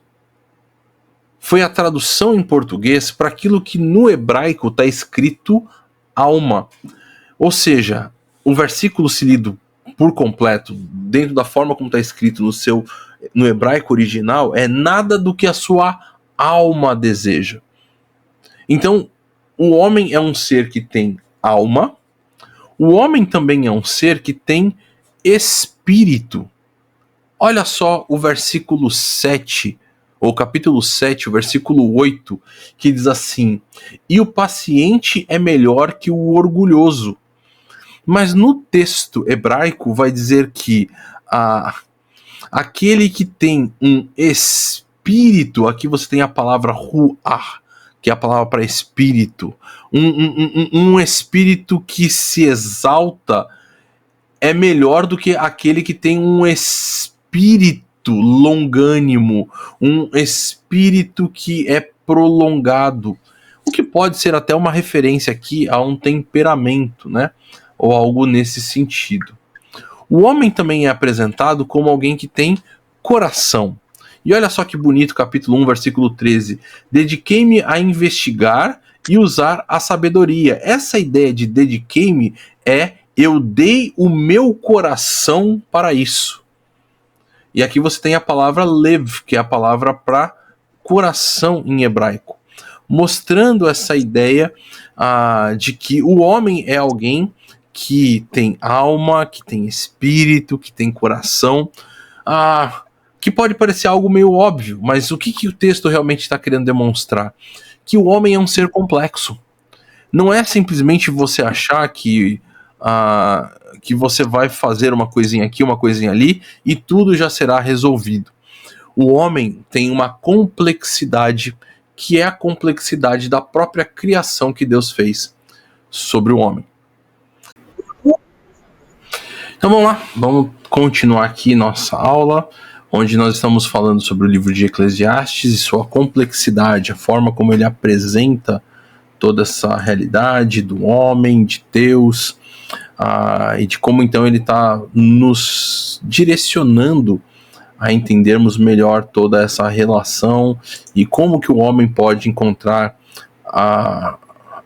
A: foi a tradução em português para aquilo que no hebraico está escrito alma. Ou seja, o versículo se lido por completo, dentro da forma como está escrito no hebraico original, é nada do que a sua alma deseja. Então, o homem é um ser que tem alma, o homem também é um ser que tem espírito. Olha só o versículo 7, ou capítulo 7, o versículo 8, que diz assim, e o paciente é melhor que o orgulhoso. Mas no texto hebraico vai dizer que aquele que tem um espírito, aqui você tem a palavra ruach, que é a palavra para espírito, um espírito que se exalta é melhor do que aquele que tem um espírito longânimo, um espírito que é prolongado, o que pode ser até uma referência aqui a um temperamento, né? Ou algo nesse sentido. O homem também é apresentado como alguém que tem coração. E olha só que bonito, capítulo 1, versículo 13. Dediquei-me a investigar e usar a sabedoria. Essa ideia de dediquei-me é eu dei o meu coração para isso. E aqui você tem a palavra lev, que é a palavra para coração em hebraico, mostrando essa ideia de que o homem é alguém que tem alma, que tem espírito, que tem coração, que pode parecer algo meio óbvio, mas o que o texto realmente está querendo demonstrar? Que o homem é um ser complexo. Não é simplesmente você achar que você vai fazer uma coisinha aqui, uma coisinha ali, e tudo já será resolvido. O homem tem uma complexidade, que é a complexidade da própria criação que Deus fez sobre o homem. Então vamos lá, vamos continuar aqui nossa aula, onde nós estamos falando sobre o livro de Eclesiastes e sua complexidade, a forma como ele apresenta toda essa realidade do homem, de Deus, e de como então ele está nos direcionando a entendermos melhor toda essa relação e como que o homem pode encontrar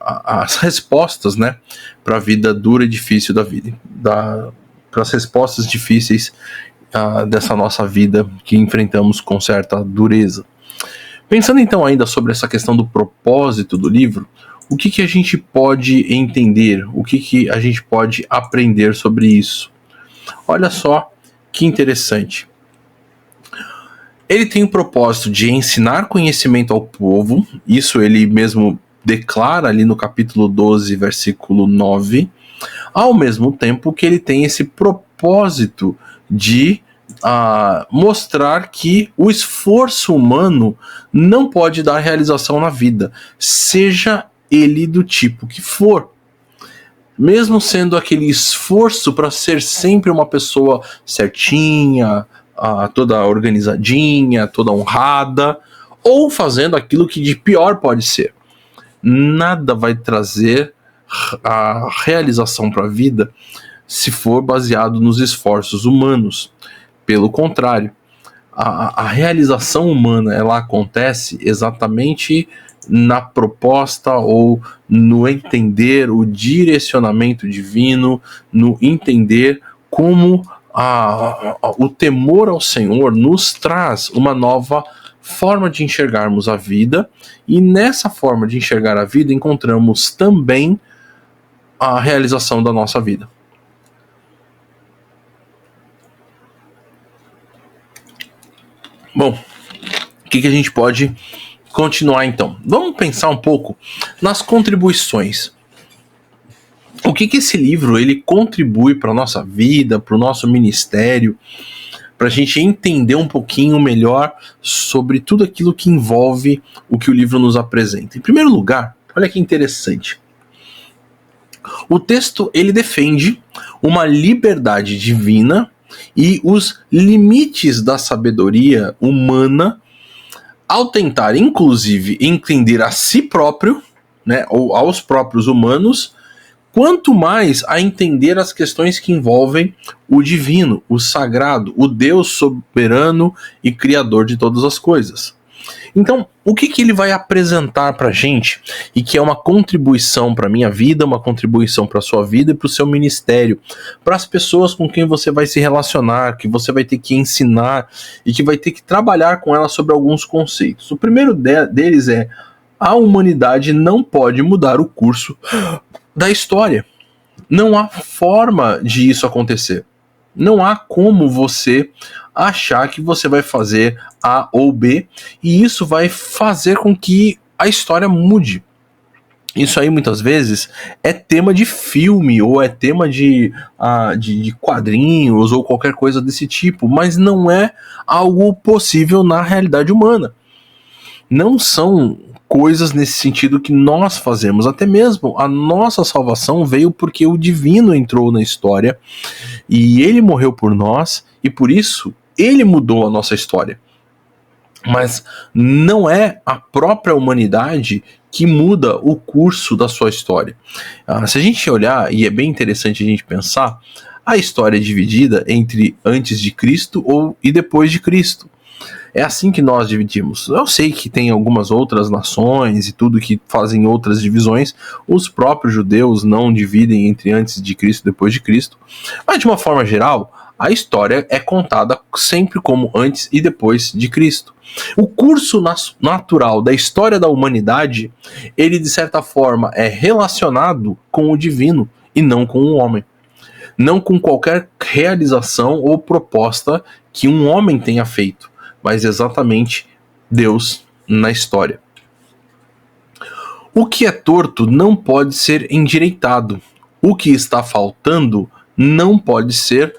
A: as respostas, né, para a vida dura e difícil da vida, para as respostas difíceis dessa nossa vida que enfrentamos com certa dureza. Pensando então ainda sobre essa questão do propósito do livro, o que a gente pode entender, o que a gente pode aprender sobre isso? Olha só que interessante. Ele tem o propósito de ensinar conhecimento ao povo, isso ele mesmo declara ali no capítulo 12, versículo 9, ao mesmo tempo que ele tem esse propósito de mostrar que o esforço humano não pode dar realização na vida, seja ele do tipo que for. Mesmo sendo aquele esforço para ser sempre uma pessoa certinha, toda organizadinha, toda honrada, ou fazendo aquilo que de pior pode ser. Nada vai trazer a realização para a vida se for baseado nos esforços humanos. Pelo contrário, a realização humana ela acontece exatamente na proposta ou no entender o direcionamento divino, no entender como o temor ao Senhor nos traz uma nova forma de enxergarmos a vida, e nessa forma de enxergar a vida encontramos também a realização da nossa vida. Bom, o que a gente pode continuar então? Vamos pensar um pouco nas contribuições. O que esse livro ele contribui para a nossa vida, para o nosso ministério, para a gente entender um pouquinho melhor sobre tudo aquilo que envolve o que o livro nos apresenta. Em primeiro lugar, olha que interessante. O texto ele defende uma liberdade divina e os limites da sabedoria humana ao tentar, inclusive, entender a si próprio, né, ou aos próprios humanos, quanto mais a entender as questões que envolvem o divino, o sagrado, o Deus soberano e criador de todas as coisas. Então, o que ele vai apresentar para a gente e que é uma contribuição para a minha vida, uma contribuição para a sua vida e para o seu ministério, para as pessoas com quem você vai se relacionar, que você vai ter que ensinar e que vai ter que trabalhar com elas sobre alguns conceitos. O primeiro deles é: a humanidade não pode mudar o curso da história. Não há forma de isso acontecer. Não há como você achar que você vai fazer A ou B e isso vai fazer com que a história mude. Isso aí muitas vezes é tema de filme ou é tema de quadrinhos ou qualquer coisa desse tipo, mas não é algo possível na realidade humana. Não são coisas nesse sentido que nós fazemos. Até mesmo a nossa salvação veio porque o divino entrou na história e ele morreu por nós e por isso ele mudou a nossa história. Mas não é a própria humanidade que muda o curso da sua história. Se a gente olhar, e é bem interessante a gente pensar, a história é dividida entre antes de Cristo e depois de Cristo. É assim que nós dividimos. Eu sei que tem algumas outras nações e tudo que fazem outras divisões. Os próprios judeus não dividem entre antes de Cristo e depois de Cristo. Mas de uma forma geral, a história é contada sempre como antes e depois de Cristo. O curso natural da história da humanidade, ele de certa forma é relacionado com o divino e não com o homem. Não com qualquer realização ou proposta que um homem tenha feito, mas exatamente Deus na história. O que é torto não pode ser endireitado. O que está faltando não pode ser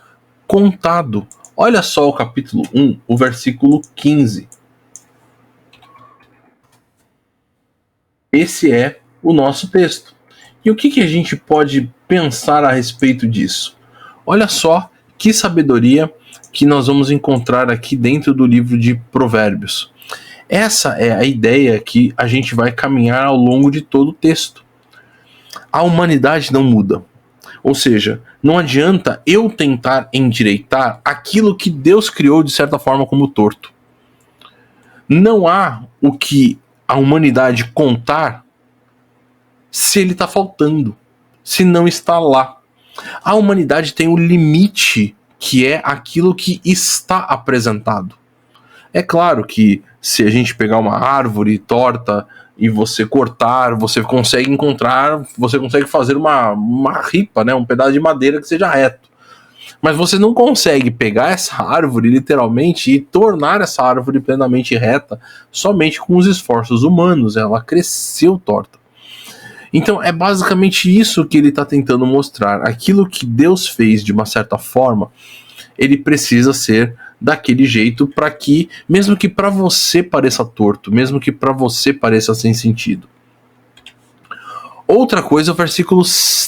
A: contado. Olha só o capítulo 1, o versículo 15. Esse é o nosso texto. E o que a gente pode pensar a respeito disso? Olha só que sabedoria que nós vamos encontrar aqui dentro do livro de Provérbios. Essa é a ideia que a gente vai caminhar ao longo de todo o texto. A humanidade não muda. Ou seja, não adianta eu tentar endireitar aquilo que Deus criou de certa forma como torto. Não há o que a humanidade contar se ele está faltando, se não está lá. A humanidade tem um limite que é aquilo que está apresentado. É claro que se a gente pegar uma árvore torta e você cortar, você consegue fazer uma ripa, né, um pedaço de madeira que seja reto. Mas você não consegue pegar essa árvore literalmente e tornar essa árvore plenamente reta somente com os esforços humanos. Ela cresceu torta. Então é basicamente isso que ele está tentando mostrar. Aquilo que Deus fez de uma certa forma, ele precisa ser daquele jeito para que, mesmo que para você pareça torto, mesmo que para você pareça sem sentido. Outra coisa é o versículo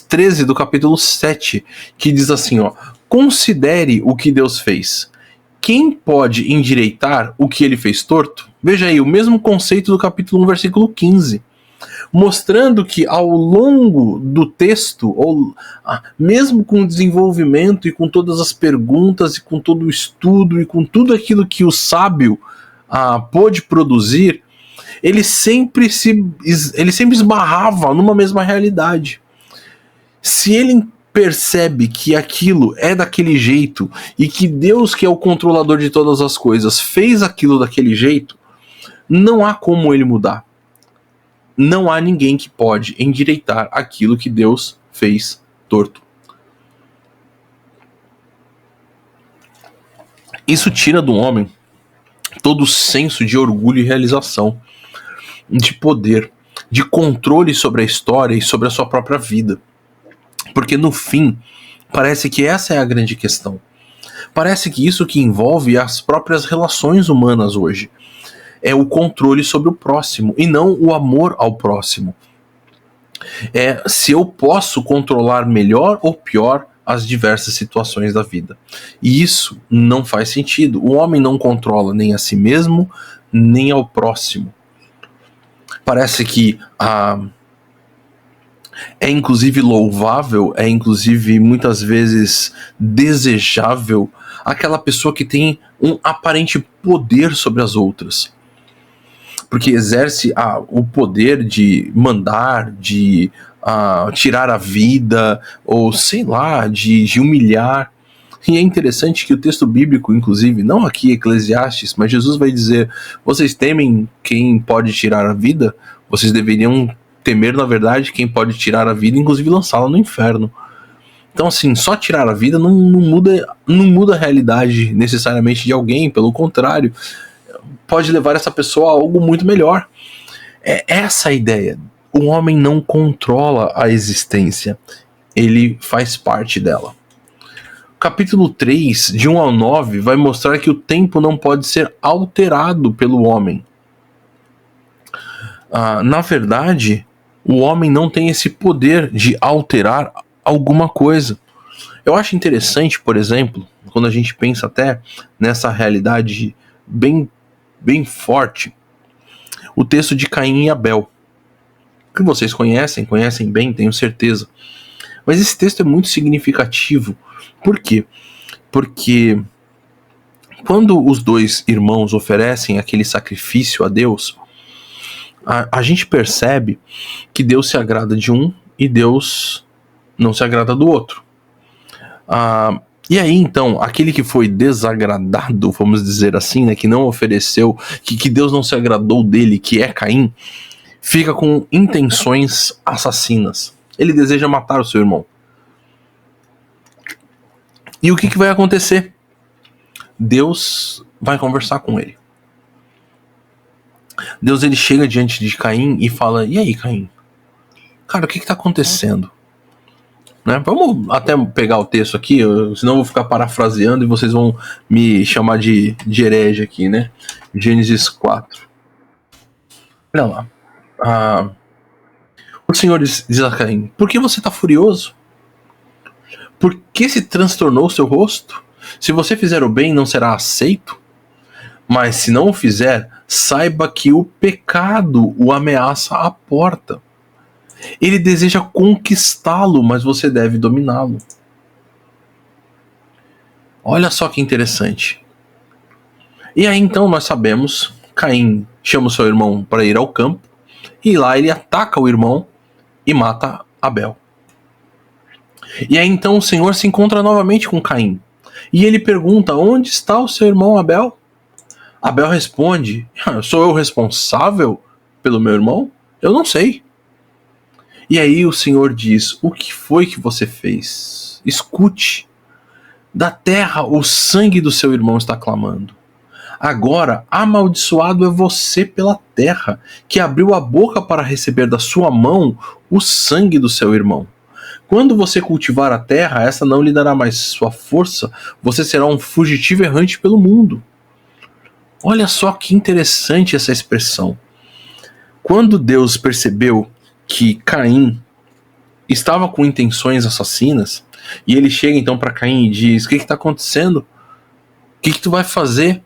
A: 13 do capítulo 7, que diz assim, ó: considere o que Deus fez. Quem pode endireitar o que ele fez torto? Veja aí, o mesmo conceito do capítulo 1, versículo 15. Mostrando que ao longo do texto, ou mesmo com o desenvolvimento e com todas as perguntas e com todo o estudo e com tudo aquilo que o sábio pôde produzir, ele sempre esbarrava numa mesma realidade. Se ele percebe que aquilo é daquele jeito e que Deus, que é o controlador de todas as coisas, fez aquilo daquele jeito, não há como ele mudar. Não há ninguém que pode endireitar aquilo que Deus fez torto. Isso tira do homem todo o senso de orgulho e realização, de poder, de controle sobre a história e sobre a sua própria vida. Porque no fim, parece que essa é a grande questão. Parece que isso que envolve as próprias relações humanas hoje é o controle sobre o próximo e não o amor ao próximo. É se eu posso controlar melhor ou pior as diversas situações da vida. E isso não faz sentido. O homem não controla nem a si mesmo, nem ao próximo. Parece que é inclusive louvável, é inclusive muitas vezes desejável aquela pessoa que tem um aparente poder sobre as outras. Porque exerce o poder de mandar, de tirar a vida, ou sei lá, de humilhar. E é interessante que o texto bíblico, inclusive, não aqui Eclesiastes, mas Jesus vai dizer: vocês temem quem pode tirar a vida? Vocês deveriam temer, na verdade, quem pode tirar a vida, inclusive lançá-la no inferno. Então, assim, só tirar a vida não muda a realidade necessariamente de alguém, pelo contrário, pode levar essa pessoa a algo muito melhor. É essa a ideia. O homem não controla a existência, ele faz parte dela. Capítulo 3, de 1 ao 9, vai mostrar que o tempo não pode ser alterado pelo homem. Na verdade, o homem não tem esse poder de alterar alguma coisa. Eu acho interessante, por exemplo, quando a gente pensa até nessa realidade bem, bem forte, o texto de Caim e Abel, que vocês conhecem bem, tenho certeza. Mas esse texto é muito significativo. Por quê? Porque quando os dois irmãos oferecem aquele sacrifício a Deus, a gente percebe que Deus se agrada de um e Deus não se agrada do outro. E aí, então, aquele que foi desagradado, vamos dizer assim, né, que não ofereceu, que Deus não se agradou dele, que é Caim, fica com intenções assassinas. Ele deseja matar o seu irmão. E o que vai acontecer? Deus vai conversar com ele. Deus, ele chega diante de Caim e fala: e aí, Caim? Cara, o que está acontecendo? Né? Vamos até pegar o texto aqui, senão eu vou ficar parafraseando e vocês vão me chamar de herege aqui, né? Gênesis 4. Olha lá. O Senhor diz a Caim: por que você está furioso? Por que se transtornou o seu rosto? Se você fizer o bem, não será aceito? Mas se não o fizer, saiba que o pecado o ameaça à porta. Ele deseja conquistá-lo, mas você deve dominá-lo. Olha só que interessante. E aí então nós sabemos, Caim chama o seu irmão para ir ao campo, e lá ele ataca o irmão e mata Abel. E aí então o Senhor se encontra novamente com Caim. E ele pergunta: onde está o seu irmão Abel? Abel responde: sou eu responsável pelo meu irmão? Eu não sei. E aí o Senhor diz: o que foi que você fez? Escute. Da terra o sangue do seu irmão está clamando. Agora, amaldiçoado é você pela terra, que abriu a boca para receber da sua mão o sangue do seu irmão. Quando você cultivar a terra, essa não lhe dará mais sua força, você será um fugitivo errante pelo mundo. Olha só que interessante essa expressão. Quando Deus percebeu que Caim estava com intenções assassinas, e ele chega então para Caim e diz: o que está acontecendo? O que tu vai fazer?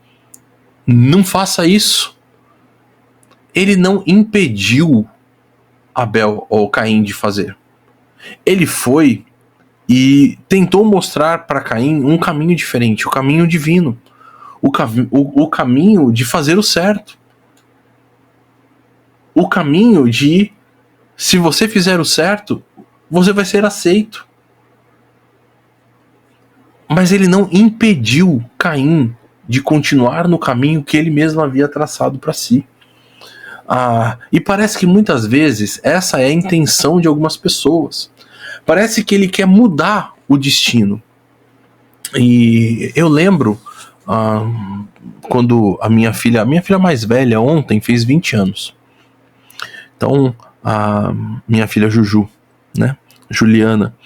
A: Não faça isso. Ele não impediu Abel ou Caim de fazer. Ele foi e tentou mostrar para Caim um caminho diferente, o caminho divino, o caminho de fazer o certo, o caminho de, se você fizer o certo, você vai ser aceito. Mas ele não impediu Caim de continuar no caminho que ele mesmo havia traçado para si. E parece que muitas vezes essa é a intenção de algumas pessoas. Parece que ele quer mudar o destino. E eu lembro quando a minha filha mais velha ontem fez 20 anos. Então, a minha filha Juju, né? Juliana.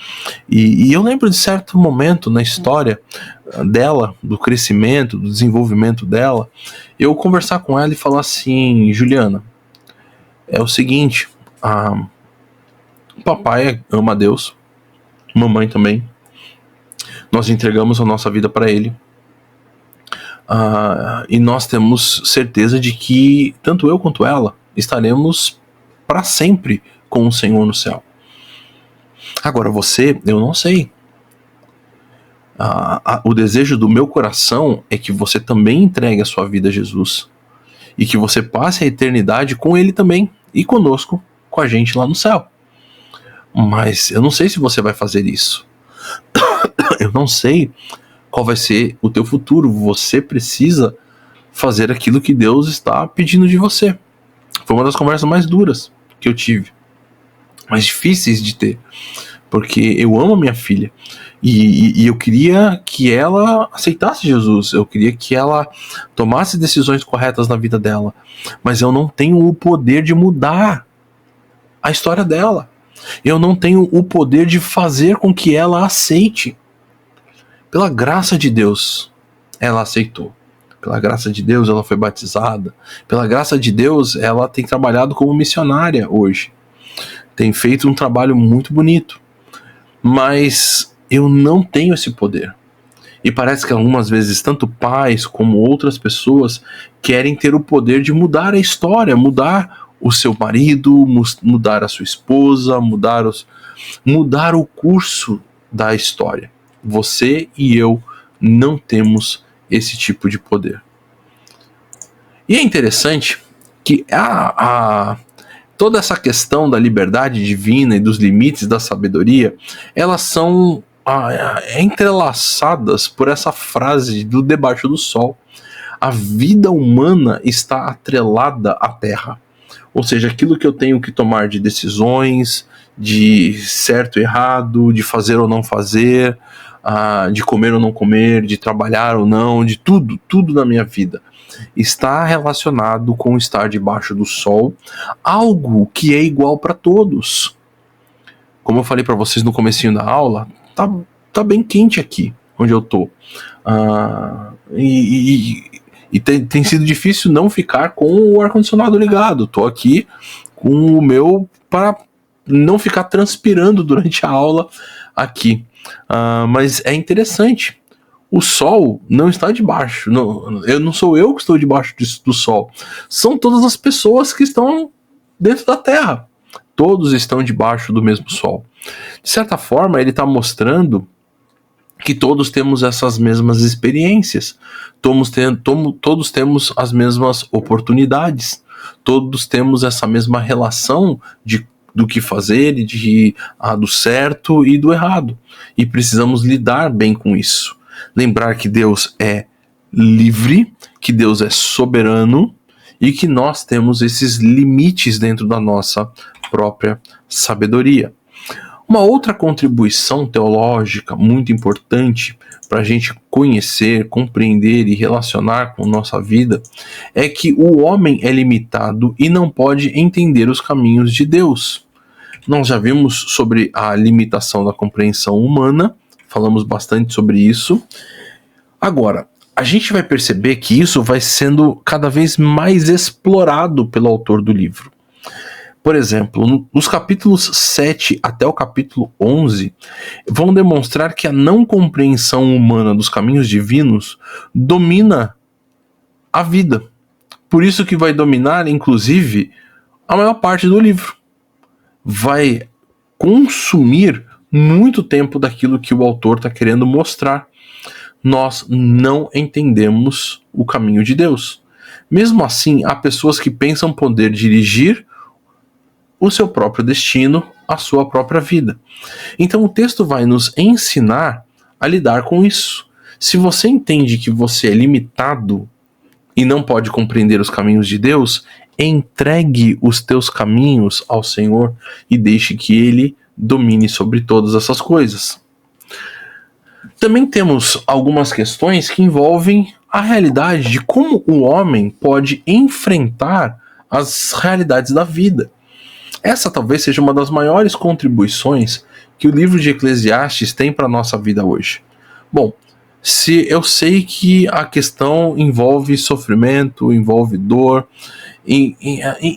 A: E eu lembro de certo momento na história dela, do crescimento, do desenvolvimento dela, eu conversar com ela e falar assim: Juliana, é o seguinte, papai ama a Deus, mamãe também, nós entregamos a nossa vida para Ele, e nós temos certeza de que tanto eu quanto ela estaremos para sempre com o Senhor no céu. Agora você, eu não sei. O desejo do meu coração é que você também entregue a sua vida a Jesus e que você passe a eternidade com Ele também e conosco, com a gente lá no céu. Mas eu não sei se você vai fazer isso. Eu não sei qual vai ser o teu futuro. Você precisa fazer aquilo que Deus está pedindo de você. Foi uma das conversas mais duras que eu tive, mais difíceis de ter, porque eu amo a minha filha e eu queria que ela aceitasse Jesus, eu queria que ela tomasse decisões corretas na vida dela, mas eu não tenho o poder de mudar a história dela, eu não tenho o poder de fazer com que ela aceite. Pela graça de Deus, ela aceitou. Pela graça de Deus, ela foi batizada. Pela graça de Deus, ela tem trabalhado como missionária hoje. Tem feito um trabalho muito bonito. Mas eu não tenho esse poder. E parece que algumas vezes, tanto pais como outras pessoas querem ter o poder de mudar a história, mudar o seu marido, mudar a sua esposa, mudar o curso da história. Você e eu não temos esse tipo de poder. E é interessante que toda essa questão da liberdade divina e dos limites da sabedoria, elas são entrelaçadas por essa frase do debaixo do sol. A vida humana está atrelada à terra. Ou seja, aquilo que eu tenho que tomar de decisões, de certo e errado, de fazer ou não fazer, de comer ou não comer, de trabalhar ou não, de tudo na minha vida está relacionado com estar debaixo do sol, algo que é igual para todos. Como eu falei para vocês no comecinho da aula, tá bem quente aqui onde eu tô. E tem sido difícil não ficar com o ar-condicionado ligado. Tô aqui com o meu para não ficar transpirando durante a aula aqui. Mas é interessante. O sol não está debaixo. Não sou eu que estou debaixo do sol. São todas as pessoas que estão dentro da Terra. Todos estão debaixo do mesmo sol. De certa forma, ele está mostrando que todos temos essas mesmas experiências. Todos temos as mesmas oportunidades. Todos temos essa mesma relação do que fazer, do certo e do errado. E precisamos lidar bem com isso. Lembrar que Deus é livre, que Deus é soberano e que nós temos esses limites dentro da nossa própria sabedoria. Uma outra contribuição teológica muito importante para a gente conhecer, compreender e relacionar com nossa vida é que o homem é limitado e não pode entender os caminhos de Deus. Nós já vimos sobre a limitação da compreensão humana, falamos bastante sobre isso. Agora, a gente vai perceber que isso vai sendo cada vez mais explorado pelo autor do livro. Por exemplo, nos capítulos 7 até o capítulo 11, vão demonstrar que a não compreensão humana dos caminhos divinos domina a vida. Por isso que vai dominar, inclusive, a maior parte do livro. Vai consumir muito tempo daquilo que o autor está querendo mostrar. Nós não entendemos o caminho de Deus. Mesmo assim, há pessoas que pensam poder dirigir o seu próprio destino, a sua própria vida. Então o texto vai nos ensinar a lidar com isso. Se você entende que você é limitado e não pode compreender os caminhos de Deus, entregue os teus caminhos ao Senhor e deixe que Ele domine sobre todas essas coisas. Também temos algumas questões que envolvem a realidade de como o homem pode enfrentar as realidades da vida. Essa talvez seja uma das maiores contribuições que o livro de Eclesiastes tem para a nossa vida hoje. Bom, se eu sei que a questão envolve sofrimento, envolve dor,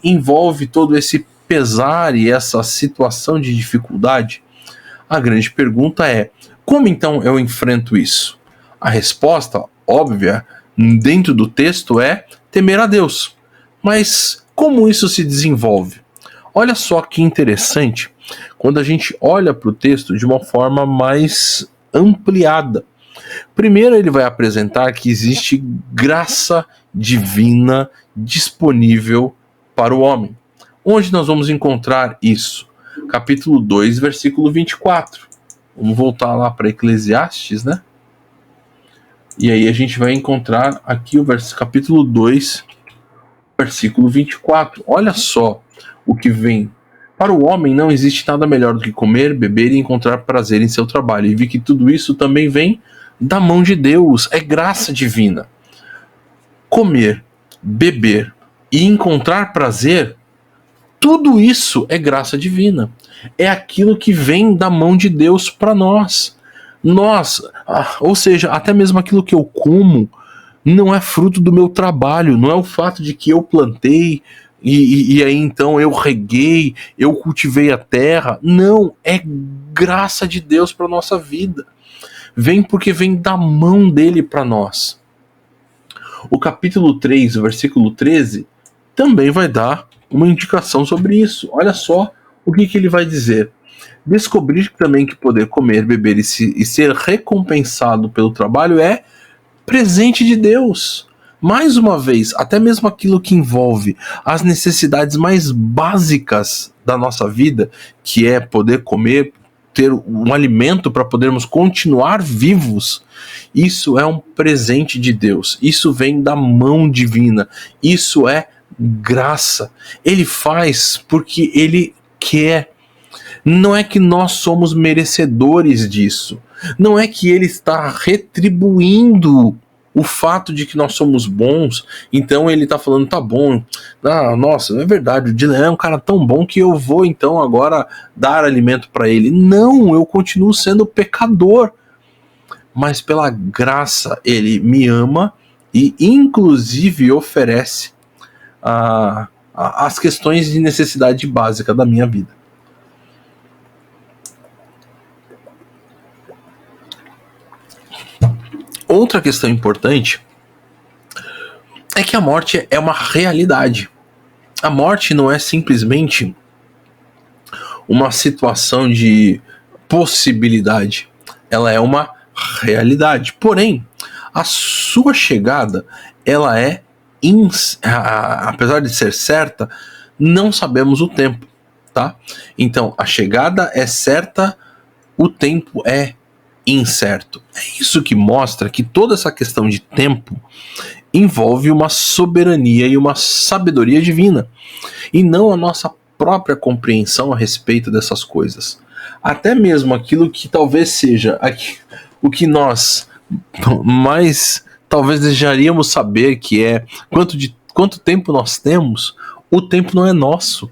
A: envolve todo esse pesar e essa situação de dificuldade, a grande pergunta é: como então eu enfrento isso? A resposta óbvia dentro do texto é temer a Deus. Mas como isso se desenvolve? Olha só que interessante quando a gente olha para o texto de uma forma mais ampliada. Primeiro ele vai apresentar que existe graça divina disponível para o homem. Onde nós vamos encontrar isso? Capítulo 2, versículo 24. Vamos voltar lá para Eclesiastes, né? E aí a gente vai encontrar aqui o capítulo 2, versículo 24. Olha só o que vem. Para o homem não existe nada melhor do que comer, beber e encontrar prazer em seu trabalho. E vi que tudo isso também vem da mão de Deus. É graça divina. Comer, beber e encontrar prazer, tudo isso é graça divina. É aquilo que vem da mão de Deus para nós. Ou seja, até mesmo aquilo que eu como, não é fruto do meu trabalho, não é o fato de que eu plantei e aí então eu reguei, eu cultivei a terra. Não, é graça de Deus para nossa vida. Vem porque vem da mão dele para nós. O capítulo 3, o versículo 13, também vai dar uma indicação sobre isso. Olha só o que ele vai dizer. Descobrir também que poder comer, beber e ser recompensado pelo trabalho é presente de Deus. Mais uma vez, até mesmo aquilo que envolve as necessidades mais básicas da nossa vida, que é poder comer, ter um alimento para podermos continuar vivos, isso é um presente de Deus. Isso vem da mão divina. Isso é graça. Ele faz porque ele quer. Não é que nós somos merecedores disso. Não é que ele está retribuindo o fato de que nós somos bons, então ele tá falando, tá bom, nossa, é verdade, o Dylan é um cara tão bom que eu vou então agora dar alimento para ele. Não, eu continuo sendo pecador, mas pela graça ele me ama e inclusive oferece as questões de necessidade básica da minha vida. Outra questão importante é que a morte é uma realidade. A morte não é simplesmente uma situação de possibilidade. Ela é uma realidade. Porém, a sua chegada, ela é, apesar de ser certa, não sabemos o tempo, tá? Então, a chegada é certa, o tempo é incerto. É isso que mostra que toda essa questão de tempo envolve uma soberania e uma sabedoria divina, e não a nossa própria compreensão a respeito dessas coisas. Até mesmo aquilo que talvez seja o que nós mais talvez desejaríamos saber, que é quanto tempo nós temos, o tempo não é nosso,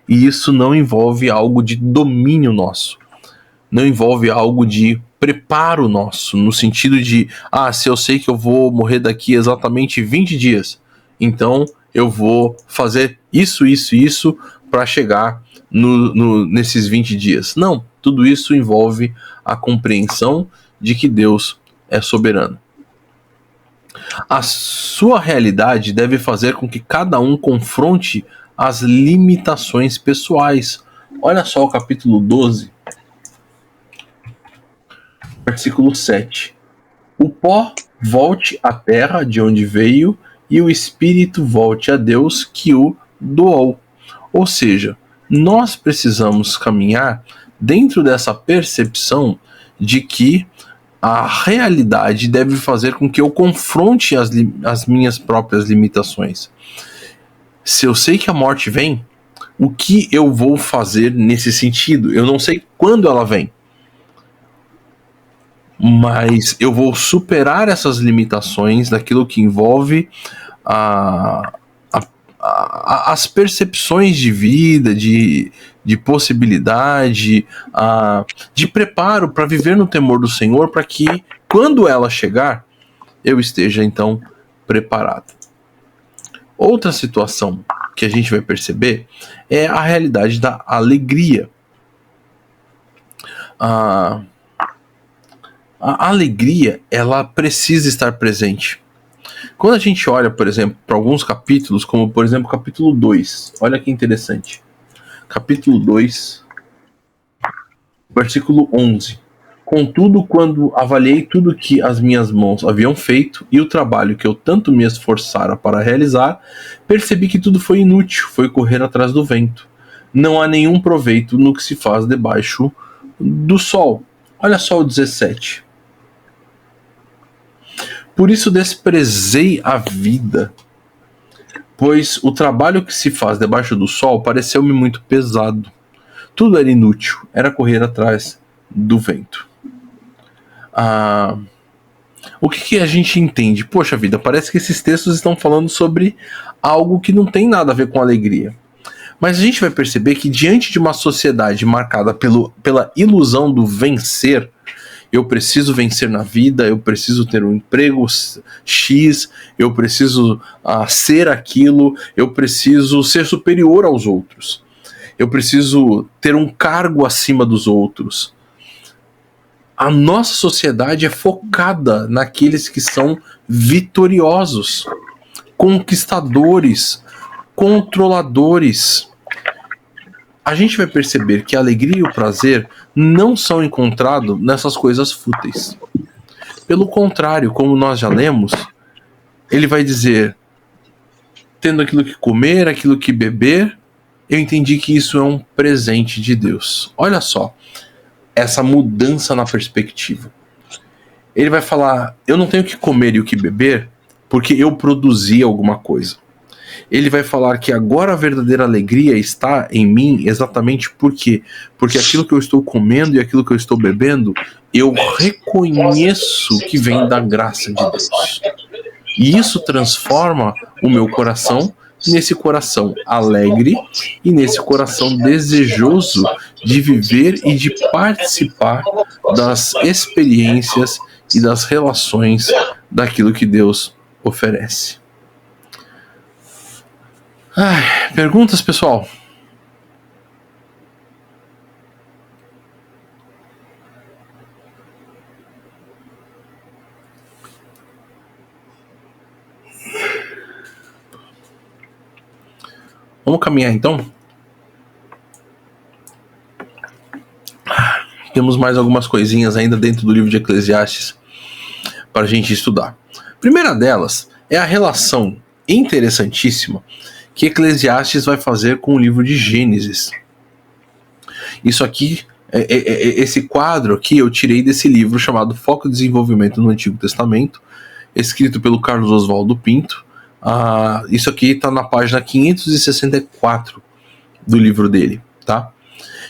A: e isso não envolve algo de domínio nosso, não envolve algo de preparo nosso, no sentido de, se eu sei que eu vou morrer daqui exatamente 20 dias, então eu vou fazer isso para chegar nesses 20 dias. Não, tudo isso envolve a compreensão de que Deus é soberano. A sua realidade deve fazer com que cada um confronte as limitações pessoais. Olha só o capítulo 12, versículo 7. O pó volte à terra de onde veio, e o espírito volte a Deus que o doou. Ou seja, nós precisamos caminhar dentro dessa percepção de que a realidade deve fazer com que eu confronte as minhas próprias limitações. Se eu sei que a morte vem, o que eu vou fazer nesse sentido? Eu não sei quando ela vem, mas eu vou superar essas limitações daquilo que envolve as percepções de vida, de possibilidade, de preparo para viver no temor do Senhor, para que quando ela chegar, eu esteja então preparado. Outra situação que a gente vai perceber é a realidade da alegria. A alegria, ela precisa estar presente. Quando a gente olha, por exemplo, para alguns capítulos, como por exemplo o capítulo 2, olha que interessante. Capítulo 2, versículo 11. Contudo, quando avaliei tudo que as minhas mãos haviam feito e o trabalho que eu tanto me esforçara para realizar, percebi que tudo foi inútil, foi correr atrás do vento. Não há nenhum proveito no que se faz debaixo do sol. Olha só o 17. Por isso desprezei a vida, pois o trabalho que se faz debaixo do sol pareceu-me muito pesado. Tudo era inútil, era correr atrás do vento. O que a gente entende? Poxa vida, parece que esses textos estão falando sobre algo que não tem nada a ver com alegria. Mas a gente vai perceber que diante de uma sociedade marcada pela ilusão do vencer, eu preciso vencer na vida, eu preciso ter um emprego X, eu preciso ser aquilo, eu preciso ser superior aos outros, eu preciso ter um cargo acima dos outros. A nossa sociedade é focada naqueles que são vitoriosos, conquistadores, controladores. A gente vai perceber que a alegria e o prazer não são encontrados nessas coisas fúteis. Pelo contrário, como nós já lemos, ele vai dizer: tendo aquilo que comer, aquilo que beber, eu entendi que isso é um presente de Deus. Olha só, essa mudança na perspectiva. Ele vai falar: eu não tenho o que comer e o que beber porque eu produzi alguma coisa. Ele vai falar que agora a verdadeira alegria está em mim exatamente porque aquilo que eu estou comendo e aquilo que eu estou bebendo, eu reconheço que vem da graça de Deus. E isso transforma o meu coração nesse coração alegre e nesse coração desejoso de viver e de participar das experiências e das relações daquilo que Deus oferece. Perguntas, pessoal? Vamos caminhar então? Temos mais algumas coisinhas ainda dentro do livro de Eclesiastes para a gente estudar. A primeira delas é a relação interessantíssima que Eclesiastes vai fazer com o livro de Gênesis. Isso aqui, esse quadro aqui eu tirei desse livro chamado Foco e Desenvolvimento no Antigo Testamento, escrito pelo Carlos Oswaldo Pinto. Isso aqui está na página 564 do livro dele, tá?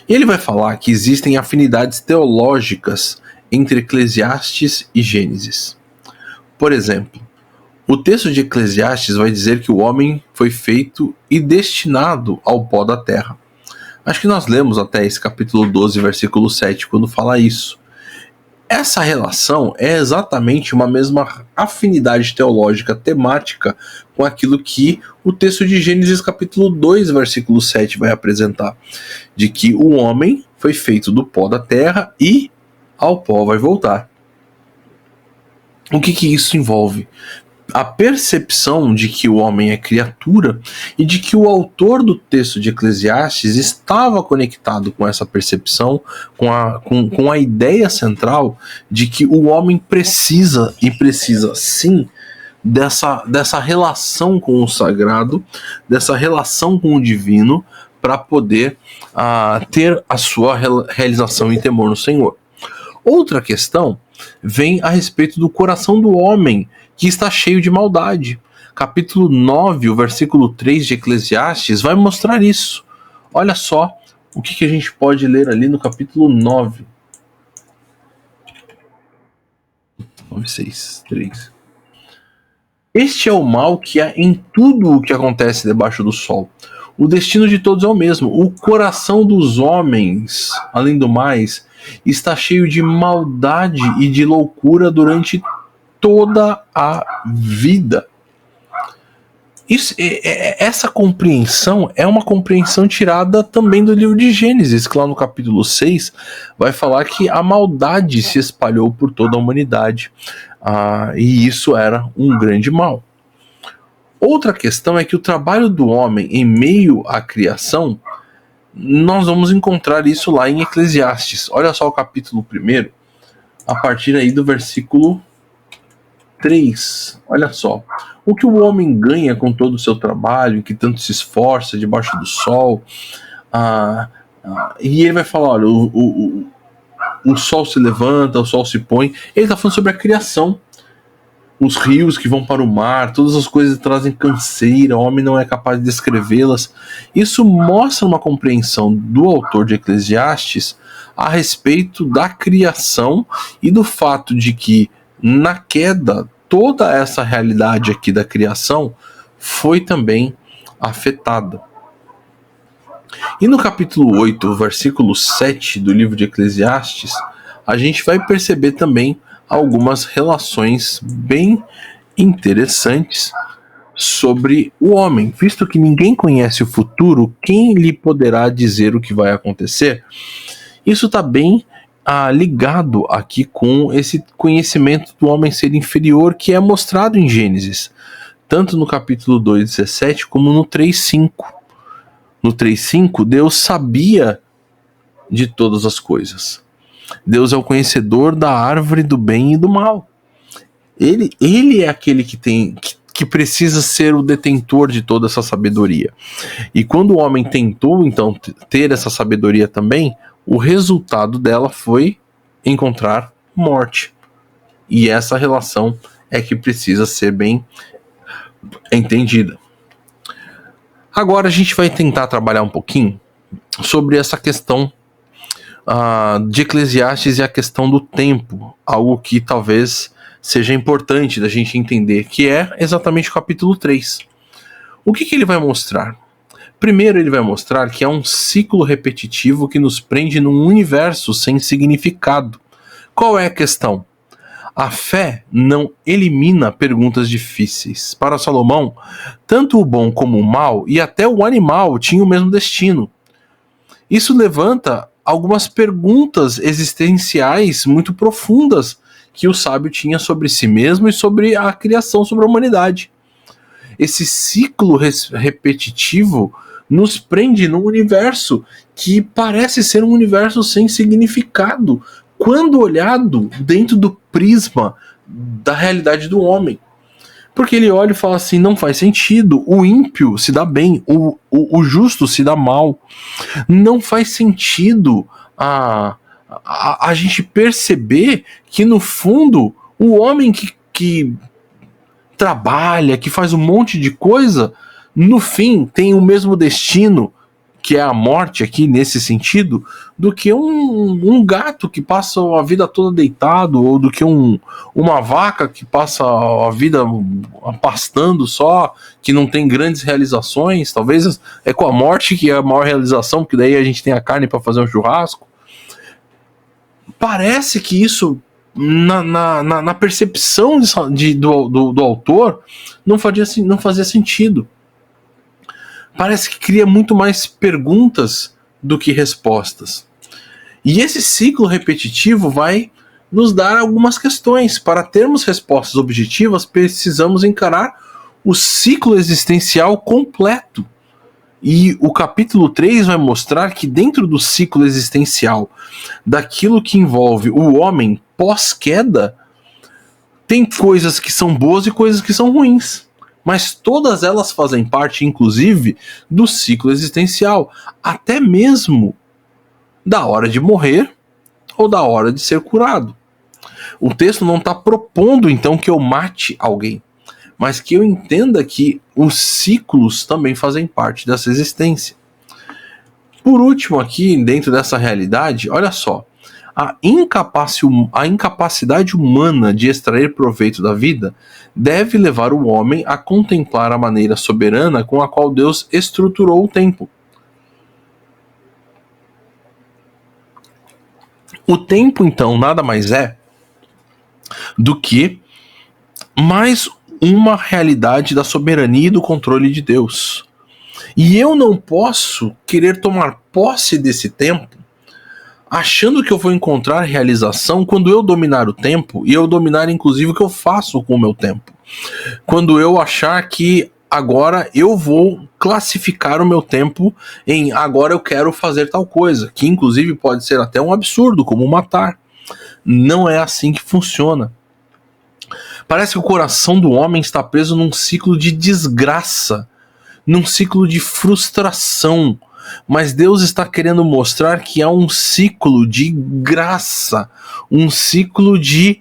A: E ele vai falar que existem afinidades teológicas entre Eclesiastes e Gênesis. Por exemplo, o texto de Eclesiastes vai dizer que o homem foi feito e destinado ao pó da terra. Acho que nós lemos até esse capítulo 12, versículo 7, quando fala isso. Essa relação é exatamente uma mesma afinidade teológica, temática, com aquilo que o texto de Gênesis capítulo 2, versículo 7 vai apresentar. De que o homem foi feito do pó da terra e ao pó vai voltar. O que isso envolve? A percepção de que o homem é criatura e de que o autor do texto de Eclesiastes estava conectado com essa percepção, com a ideia central de que o homem precisa sim dessa relação com o sagrado, dessa relação com o divino, para poder ter a sua realização em temor no Senhor. Outra questão vem a respeito do coração do homem, que está cheio de maldade. Capítulo 9, o versículo 3 de Eclesiastes vai mostrar isso. Olha só o que a gente pode ler ali no capítulo 9. 9, 6, 3. Este é o mal que há em tudo o que acontece debaixo do sol. O destino de todos é o mesmo. O coração dos homens, além do mais, está cheio de maldade e de loucura durante toda a vida. Essa compreensão é uma compreensão tirada também do livro de Gênesis, que lá no capítulo 6 vai falar que a maldade se espalhou por toda a humanidade, e isso era um grande mal. Outra questão é que o trabalho do homem em meio à criação, nós vamos encontrar isso lá em Eclesiastes. Olha só o capítulo 1, a partir aí do versículo 3, olha só. O que o homem ganha com todo o seu trabalho, que tanto se esforça debaixo do sol. E ele vai falar, olha, o sol se levanta, o sol se põe. Ele está falando sobre a criação. Os rios que vão para o mar, todas as coisas trazem canseira, o homem não é capaz de descrevê-las. Isso mostra uma compreensão do autor de Eclesiastes a respeito da criação e do fato de que na queda, toda essa realidade aqui da criação foi também afetada. E no capítulo 8, versículo 7 do livro de Eclesiastes, a gente vai perceber também algumas relações bem interessantes sobre o homem. Visto que ninguém conhece o futuro, quem lhe poderá dizer o que vai acontecer? Isso está bem ligado aqui com esse conhecimento do homem ser inferior que é mostrado em Gênesis, tanto no capítulo 2:17 como no 3:5. No 3:5, Deus sabia de todas as coisas. Deus é o conhecedor da árvore do bem e do mal. Ele é aquele que precisa ser o detentor de toda essa sabedoria. E quando o homem tentou, então, ter essa sabedoria também, o resultado dela foi encontrar morte. E essa relação é que precisa ser bem entendida. Agora a gente vai tentar trabalhar um pouquinho sobre essa questão de Eclesiastes e a questão do tempo, algo que talvez seja importante da gente entender, que é exatamente o capítulo 3. O que ele vai mostrar? Primeiro, ele vai mostrar que é um ciclo repetitivo que nos prende num universo sem significado. Qual é a questão? A fé não elimina perguntas difíceis. Para Salomão, tanto o bom como o mal e até o animal tinham o mesmo destino. Isso levanta algumas perguntas existenciais muito profundas que o sábio tinha sobre si mesmo e sobre a criação, sobre a humanidade. Esse ciclo repetitivo nos prende num universo que parece ser um universo sem significado, quando olhado dentro do prisma da realidade do homem. Porque ele olha e fala assim, não faz sentido, o ímpio se dá bem, o justo se dá mal. Não faz sentido a gente perceber que, no fundo, o homem que trabalha, que faz um monte de coisa, no fim tem o mesmo destino, que é a morte aqui nesse sentido, do que um gato que passa a vida toda deitado, ou do que uma vaca que passa a vida pastando só, que não tem grandes realizações. Talvez é com a morte que é a maior realização, porque daí a gente tem a carne para fazer um churrasco. Parece que isso, na percepção do autor, não fazia sentido. Parece que cria muito mais perguntas do que respostas. E esse ciclo repetitivo vai nos dar algumas questões. Para termos respostas objetivas, precisamos encarar o ciclo existencial completo. E o capítulo 3 vai mostrar que dentro do ciclo existencial, daquilo que envolve o homem pós-queda, tem coisas que são boas e coisas que são ruins. Mas todas elas fazem parte, inclusive, do ciclo existencial, até mesmo da hora de morrer ou da hora de ser curado. O texto não está propondo, então, que eu mate alguém, mas que eu entenda que os ciclos também fazem parte dessa existência. Por último, aqui, dentro dessa realidade, olha só, a incapacidade humana de extrair proveito da vida deve levar o homem a contemplar a maneira soberana com a qual Deus estruturou o tempo. O tempo, então, nada mais é do que mais uma realidade da soberania e do controle de Deus. E eu não posso querer tomar posse desse tempo achando que eu vou encontrar realização quando eu dominar o tempo e eu dominar inclusive o que eu faço com o meu tempo. Quando eu achar que agora eu vou classificar o meu tempo em agora eu quero fazer tal coisa, que inclusive pode ser até um absurdo, como matar. Não é assim que funciona. Parece que o coração do homem está preso num ciclo de desgraça, num ciclo de frustração. Mas Deus está querendo mostrar que há um ciclo de graça, um ciclo de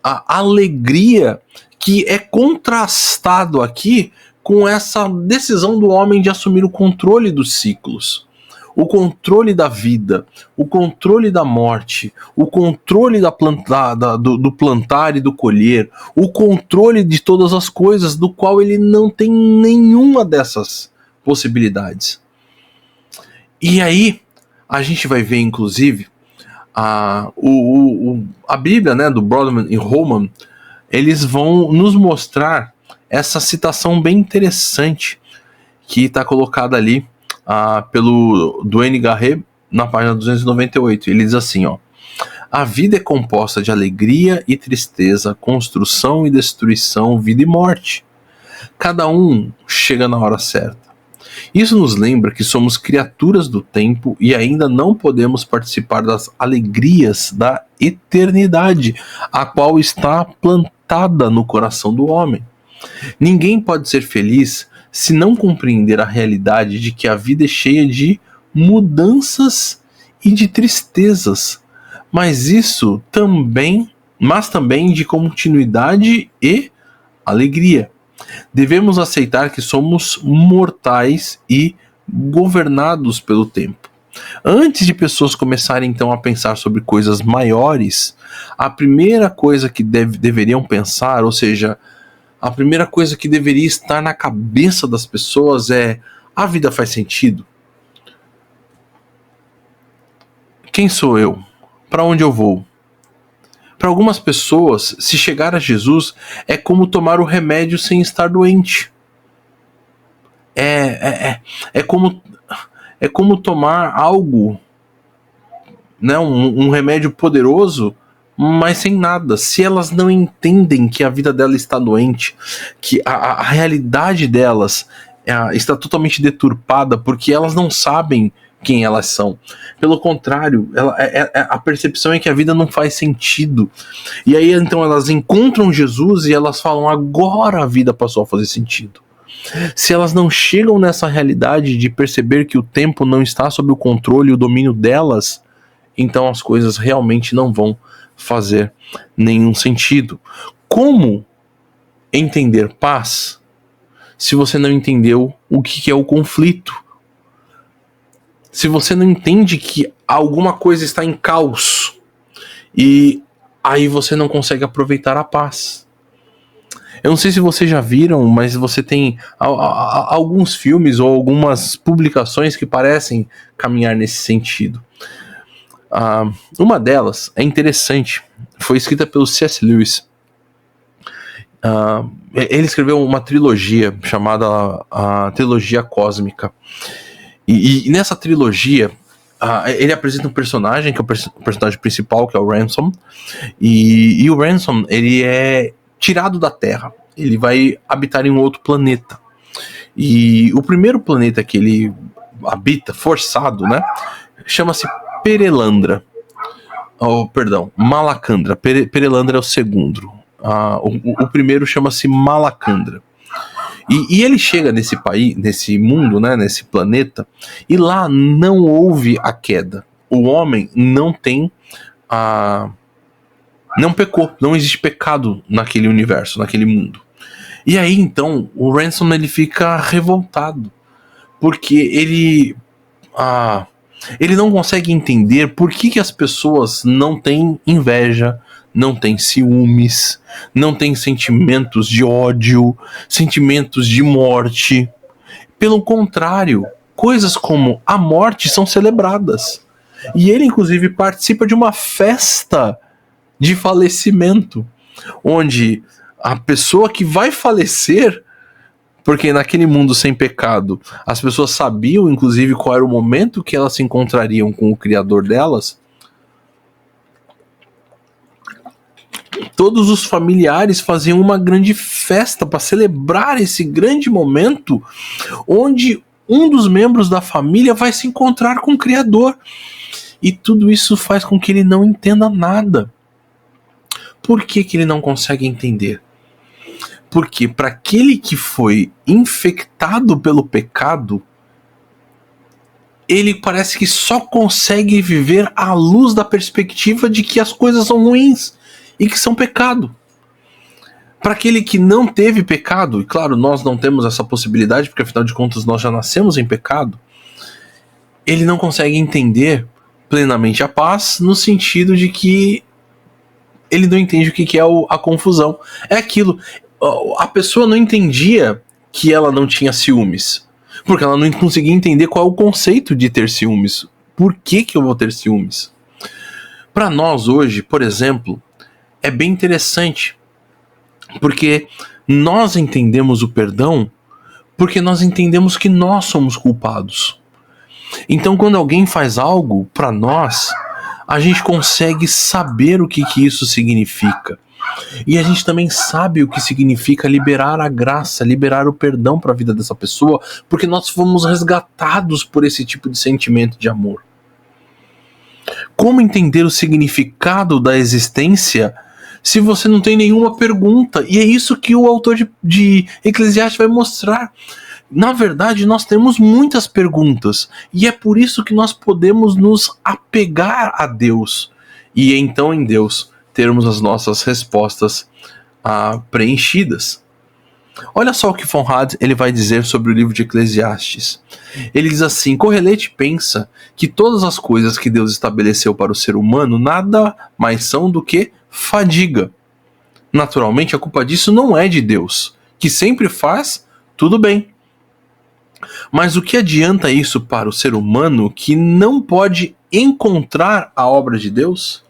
A: alegria que é contrastado aqui com essa decisão do homem de assumir o controle dos ciclos, o controle da vida, o controle da morte, o controle do plantar e do colher, o controle de todas as coisas, do qual ele não tem nenhuma dessas possibilidades. E aí, a gente vai ver, inclusive, A Bíblia, né, do Brodmann e Holman, eles vão nos mostrar essa citação bem interessante que está colocada ali pelo Duane Garret na página 298. Ele diz assim, ó: a vida é composta de alegria e tristeza, construção e destruição, vida e morte. Cada um chega na hora certa. Isso nos lembra que somos criaturas do tempo e ainda não podemos participar das alegrias da eternidade, a qual está plantada no coração do homem. Ninguém pode ser feliz se não compreender a realidade de que a vida é cheia de mudanças e de tristezas, mas também de continuidade e alegria. Devemos aceitar que somos mortais e governados pelo tempo. Antes de pessoas começarem então a pensar sobre coisas maiores, a primeira coisa que deveriam pensar, ou seja, a primeira coisa que deveria estar na cabeça das pessoas é: a vida faz sentido? Quem sou eu? Para onde eu vou? Para algumas pessoas, se chegar a Jesus é como tomar o remédio sem estar doente. É como tomar algo, né, um remédio poderoso, mas sem nada. Se elas não entendem que a vida dela está doente, que a realidade delas está totalmente deturpada, porque elas não sabem quem elas são. Pelo contrário, a percepção é que a vida não faz sentido. E aí então elas encontram Jesus e elas falam: agora a vida passou a fazer sentido. Se elas não chegam nessa realidade de perceber que o tempo não está sob o controle e o domínio delas, então as coisas realmente não vão fazer nenhum sentido. Como entender paz se você não entendeu o que é o conflito? Se você não entende que alguma coisa está em caos, e aí você não consegue aproveitar a paz. Eu não sei se vocês já viram, mas você tem alguns filmes ou algumas publicações que parecem caminhar nesse sentido. Uma delas é interessante, foi escrita pelo C.S. Lewis. Ele escreveu uma trilogia chamada a Trilogia Cósmica. E nessa trilogia, ele apresenta um personagem, que é o personagem principal, que é o Ransom. E o Ransom, ele é tirado da Terra. Ele vai habitar em um outro planeta. E o primeiro planeta que ele habita, forçado, né, chama-se Perelandra. Malacandra. Perelandra é o segundo. O primeiro chama-se Malacandra. E ele chega nesse país, nesse mundo, né, nesse planeta, e lá não houve a queda. O homem não tem não pecou, não existe pecado naquele universo, naquele mundo. E aí então o Ransom ele fica revoltado, porque ele não consegue entender por que as pessoas não têm inveja, não têm ciúmes, não têm sentimentos de ódio, sentimentos de morte. Pelo contrário, coisas como a morte são celebradas. E ele, inclusive, participa de uma festa de falecimento, onde a pessoa que vai falecer, porque naquele mundo sem pecado, as pessoas sabiam, inclusive, qual era o momento que elas se encontrariam com o Criador delas. Todos os familiares faziam uma grande festa para celebrar esse grande momento, onde um dos membros da família vai se encontrar com o Criador. E tudo isso faz com que ele não entenda nada. Por que ele não consegue entender? Porque para aquele que foi infectado pelo pecado, ele parece que só consegue viver à luz da perspectiva de que as coisas são ruins e que são pecado. Para aquele que não teve pecado, e claro, nós não temos essa possibilidade, porque afinal de contas nós já nascemos em pecado, ele não consegue entender plenamente a paz, no sentido de que ele não entende o que é a confusão. É aquilo, a pessoa não entendia que ela não tinha ciúmes, porque ela não conseguia entender qual é o conceito de ter ciúmes. Por que eu vou ter ciúmes? Para nós hoje, por exemplo, é bem interessante, porque nós entendemos o perdão porque nós entendemos que nós somos culpados. Então, quando alguém faz algo para nós, a gente consegue saber o que isso significa. E a gente também sabe o que significa liberar a graça, liberar o perdão para a vida dessa pessoa, porque nós fomos resgatados por esse tipo de sentimento de amor. Como entender o significado da existência se você não tem nenhuma pergunta? E é isso que o autor de Eclesiastes vai mostrar. Na verdade, nós temos muitas perguntas, e é por isso que nós podemos nos apegar a Deus, e então em Deus termos as nossas respostas preenchidas. Olha só o que von Rad ele vai dizer sobre o livro de Eclesiastes. Ele diz assim: Kohelet pensa que todas as coisas que Deus estabeleceu para o ser humano nada mais são do que fadiga. Naturalmente, a culpa disso não é de Deus, que sempre faz tudo bem. Mas o que adianta isso para o ser humano que não pode encontrar a obra de Deus?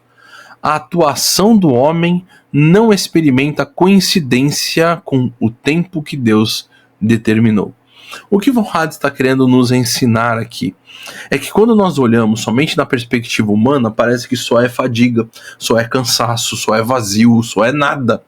A: A atuação do homem não experimenta coincidência com o tempo que Deus determinou. O que von Rad está querendo nos ensinar aqui é que quando nós olhamos somente na perspectiva humana, parece que só é fadiga, só é cansaço, só é vazio, só é nada.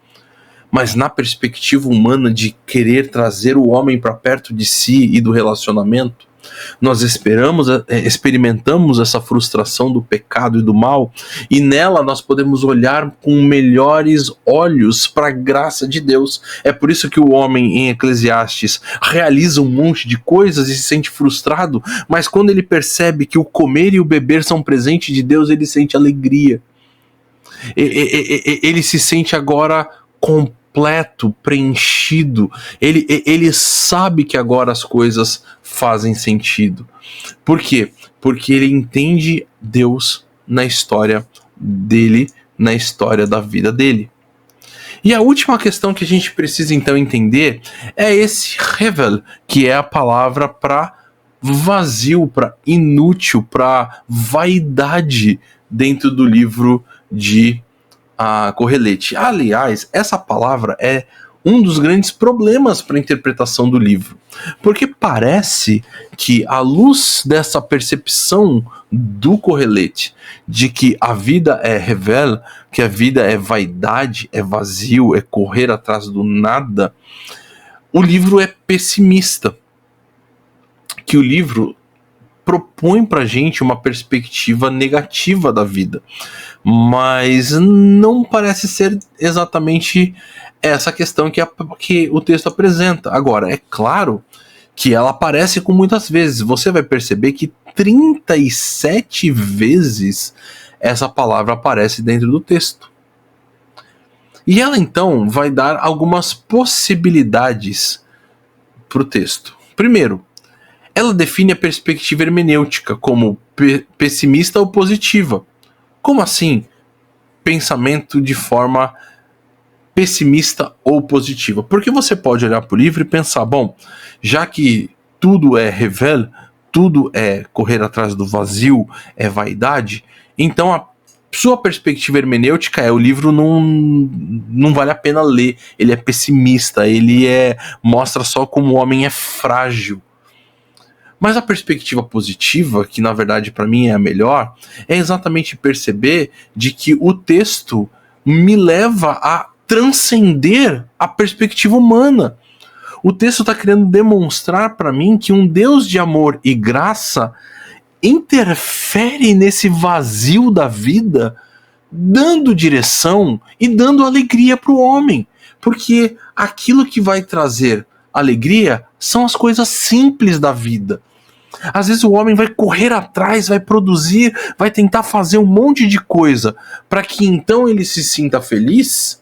A: Mas na perspectiva humana de querer trazer o homem para perto de si e do relacionamento, nós experimentamos essa frustração do pecado e do mal, e nela nós podemos olhar com melhores olhos para a graça de Deus. É por isso que o homem em Eclesiastes realiza um monte de coisas e se sente frustrado, mas quando ele percebe que o comer e o beber são presentes de Deus, ele sente alegria. Ele se sente agora completo, preenchido. Ele sabe que agora as coisas fazem sentido. Por quê? Porque ele entende Deus na história dele, na história da vida dele. E a última questão que a gente precisa então entender é esse hevel, que é a palavra para vazio, para inútil, para vaidade dentro do livro de Kohelet. Aliás, essa palavra é um dos grandes problemas para a interpretação do livro, porque parece que, à luz dessa percepção do Kohelet de que a vida é hevel, que a vida é vaidade, é vazio, é correr atrás do nada, o livro é pessimista, que o livro propõe pra gente uma perspectiva negativa da vida, mas não parece ser exatamente essa questão que o texto apresenta. Agora, é claro que ela aparece com muitas vezes. Você vai perceber que 37 vezes essa palavra aparece dentro do texto. E ela então vai dar algumas possibilidades para o texto. Primeiro, ela define a perspectiva hermenêutica como pessimista ou positiva. Como assim? Pensamento de forma pessimista ou positiva? Porque você pode olhar para o livro e pensar, bom, já que tudo é hevel, tudo é correr atrás do vazio, é vaidade, então a sua perspectiva hermenêutica é: o livro não vale a pena ler, ele é pessimista, ele mostra só como o homem é frágil. Mas a perspectiva positiva, que na verdade para mim é a melhor, é exatamente perceber de que o texto me leva a transcender a perspectiva humana. O texto está querendo demonstrar para mim que um Deus de amor e graça interfere nesse vazio da vida, dando direção e dando alegria para o homem. Porque aquilo que vai trazer alegria são as coisas simples da vida. Às vezes o homem vai correr atrás, vai produzir, vai tentar fazer um monte de coisa para que então ele se sinta feliz.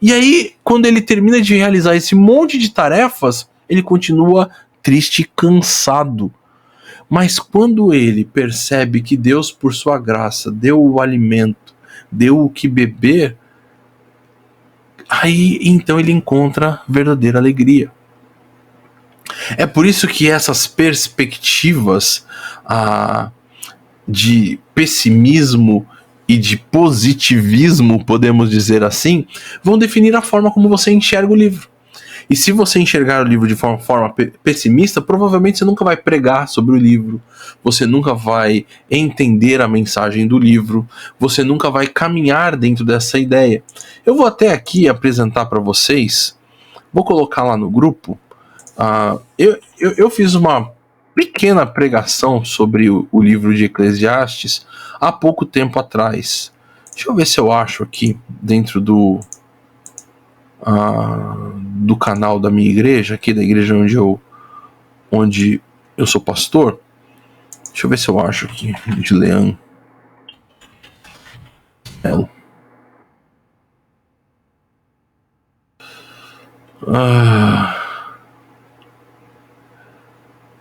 A: E aí, quando ele termina de realizar esse monte de tarefas, ele continua triste e cansado. Mas quando ele percebe que Deus, por sua graça, deu o alimento, deu o que beber, aí então ele encontra verdadeira alegria. É por isso que essas perspectivas de pessimismo e de positivismo, podemos dizer assim, vão definir a forma como você enxerga o livro. E se você enxergar o livro de forma pessimista, provavelmente você nunca vai pregar sobre o livro, você nunca vai entender a mensagem do livro, você nunca vai caminhar dentro dessa ideia. Eu vou até aqui apresentar para vocês, vou colocar lá no grupo, eu fiz uma pequena pregação sobre o livro de Eclesiastes há pouco tempo atrás. Deixa eu ver se eu acho aqui dentro do canal da minha igreja, aqui da igreja onde eu sou pastor. Deixa eu ver se eu acho aqui, de Leão.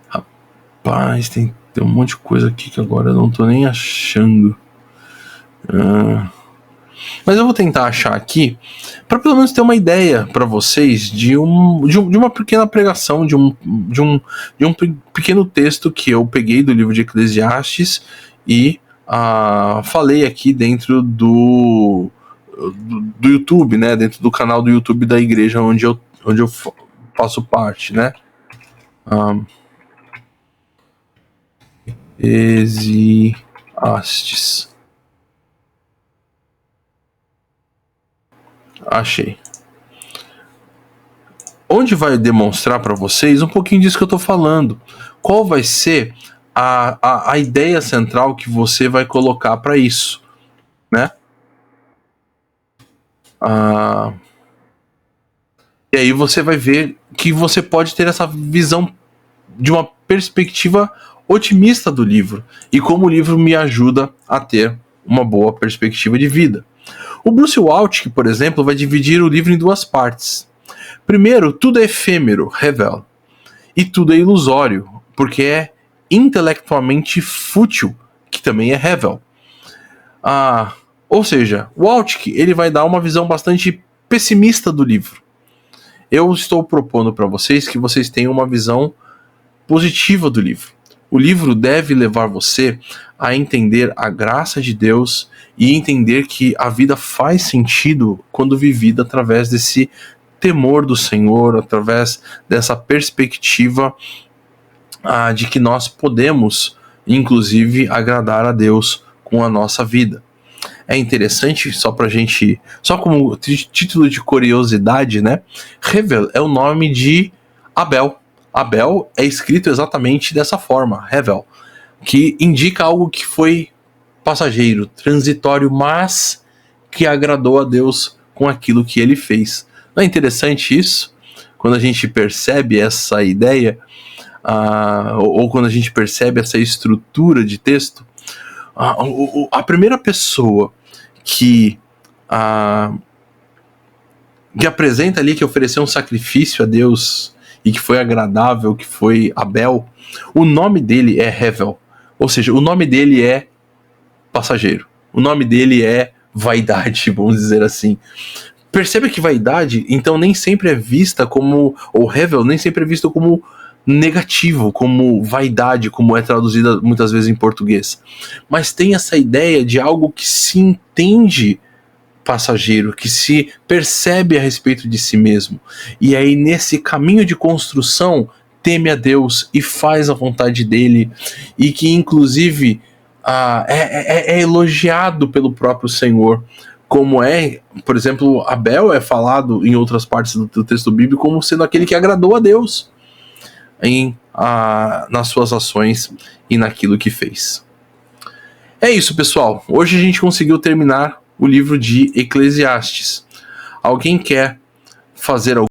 A: Rapaz, tem um monte de coisa aqui que agora eu não tô nem achando. Mas eu vou tentar achar aqui, para pelo menos ter uma ideia para vocês de uma pequena pregação, de um pequeno texto que eu peguei do livro de Eclesiastes e falei aqui dentro do YouTube, né? Dentro do canal do YouTube da igreja onde eu faço parte, né? Eclesiastes. Achei. Onde vai demonstrar para vocês um pouquinho disso que eu estou falando. Qual vai ser a ideia central que você vai colocar para isso, né? E aí você vai ver que você pode ter essa visão de uma perspectiva otimista do livro e como o livro me ajuda a ter uma boa perspectiva de vida. O Bruce Waltke, por exemplo, vai dividir o livro em duas partes. Primeiro, tudo é efêmero, Revel, e tudo é ilusório, porque é intelectualmente fútil, que também é Revel. Ou seja, Waltke ele vai dar uma visão bastante pessimista do livro. Eu estou propondo para vocês que vocês tenham uma visão positiva do livro. O livro deve levar você a entender a graça de Deus e entender que a vida faz sentido quando vivida através desse temor do Senhor, através dessa perspectiva de que nós podemos, inclusive, agradar a Deus com a nossa vida. É interessante, só como título de curiosidade, né? Revel é o nome de Abel. Abel é escrito exatamente dessa forma, Revel, que indica algo que foi passageiro, transitório, mas que agradou a Deus com aquilo que ele fez. Não é interessante isso? Quando a gente percebe essa ideia, ou quando a gente percebe essa estrutura de texto, a primeira pessoa que apresenta ali que ofereceu um sacrifício a Deus e que foi agradável, que foi Abel, o nome dele é Revel, ou seja, o nome dele é passageiro, o nome dele é vaidade, vamos dizer assim. Perceba que vaidade, então, nem sempre é vista como, ou Revel, nem sempre é visto como negativo, como vaidade, como é traduzida muitas vezes em português. Mas tem essa ideia de algo que se entende passageiro, que se percebe a respeito de si mesmo. E aí, nesse caminho de construção, teme a Deus e faz a vontade dele, e que, inclusive, é elogiado pelo próprio Senhor. Como por exemplo, Abel é falado em outras partes do texto bíblico como sendo aquele que agradou a Deus nas suas ações e naquilo que fez. É isso, pessoal. Hoje a gente conseguiu terminar o livro de Eclesiastes. Alguém quer fazer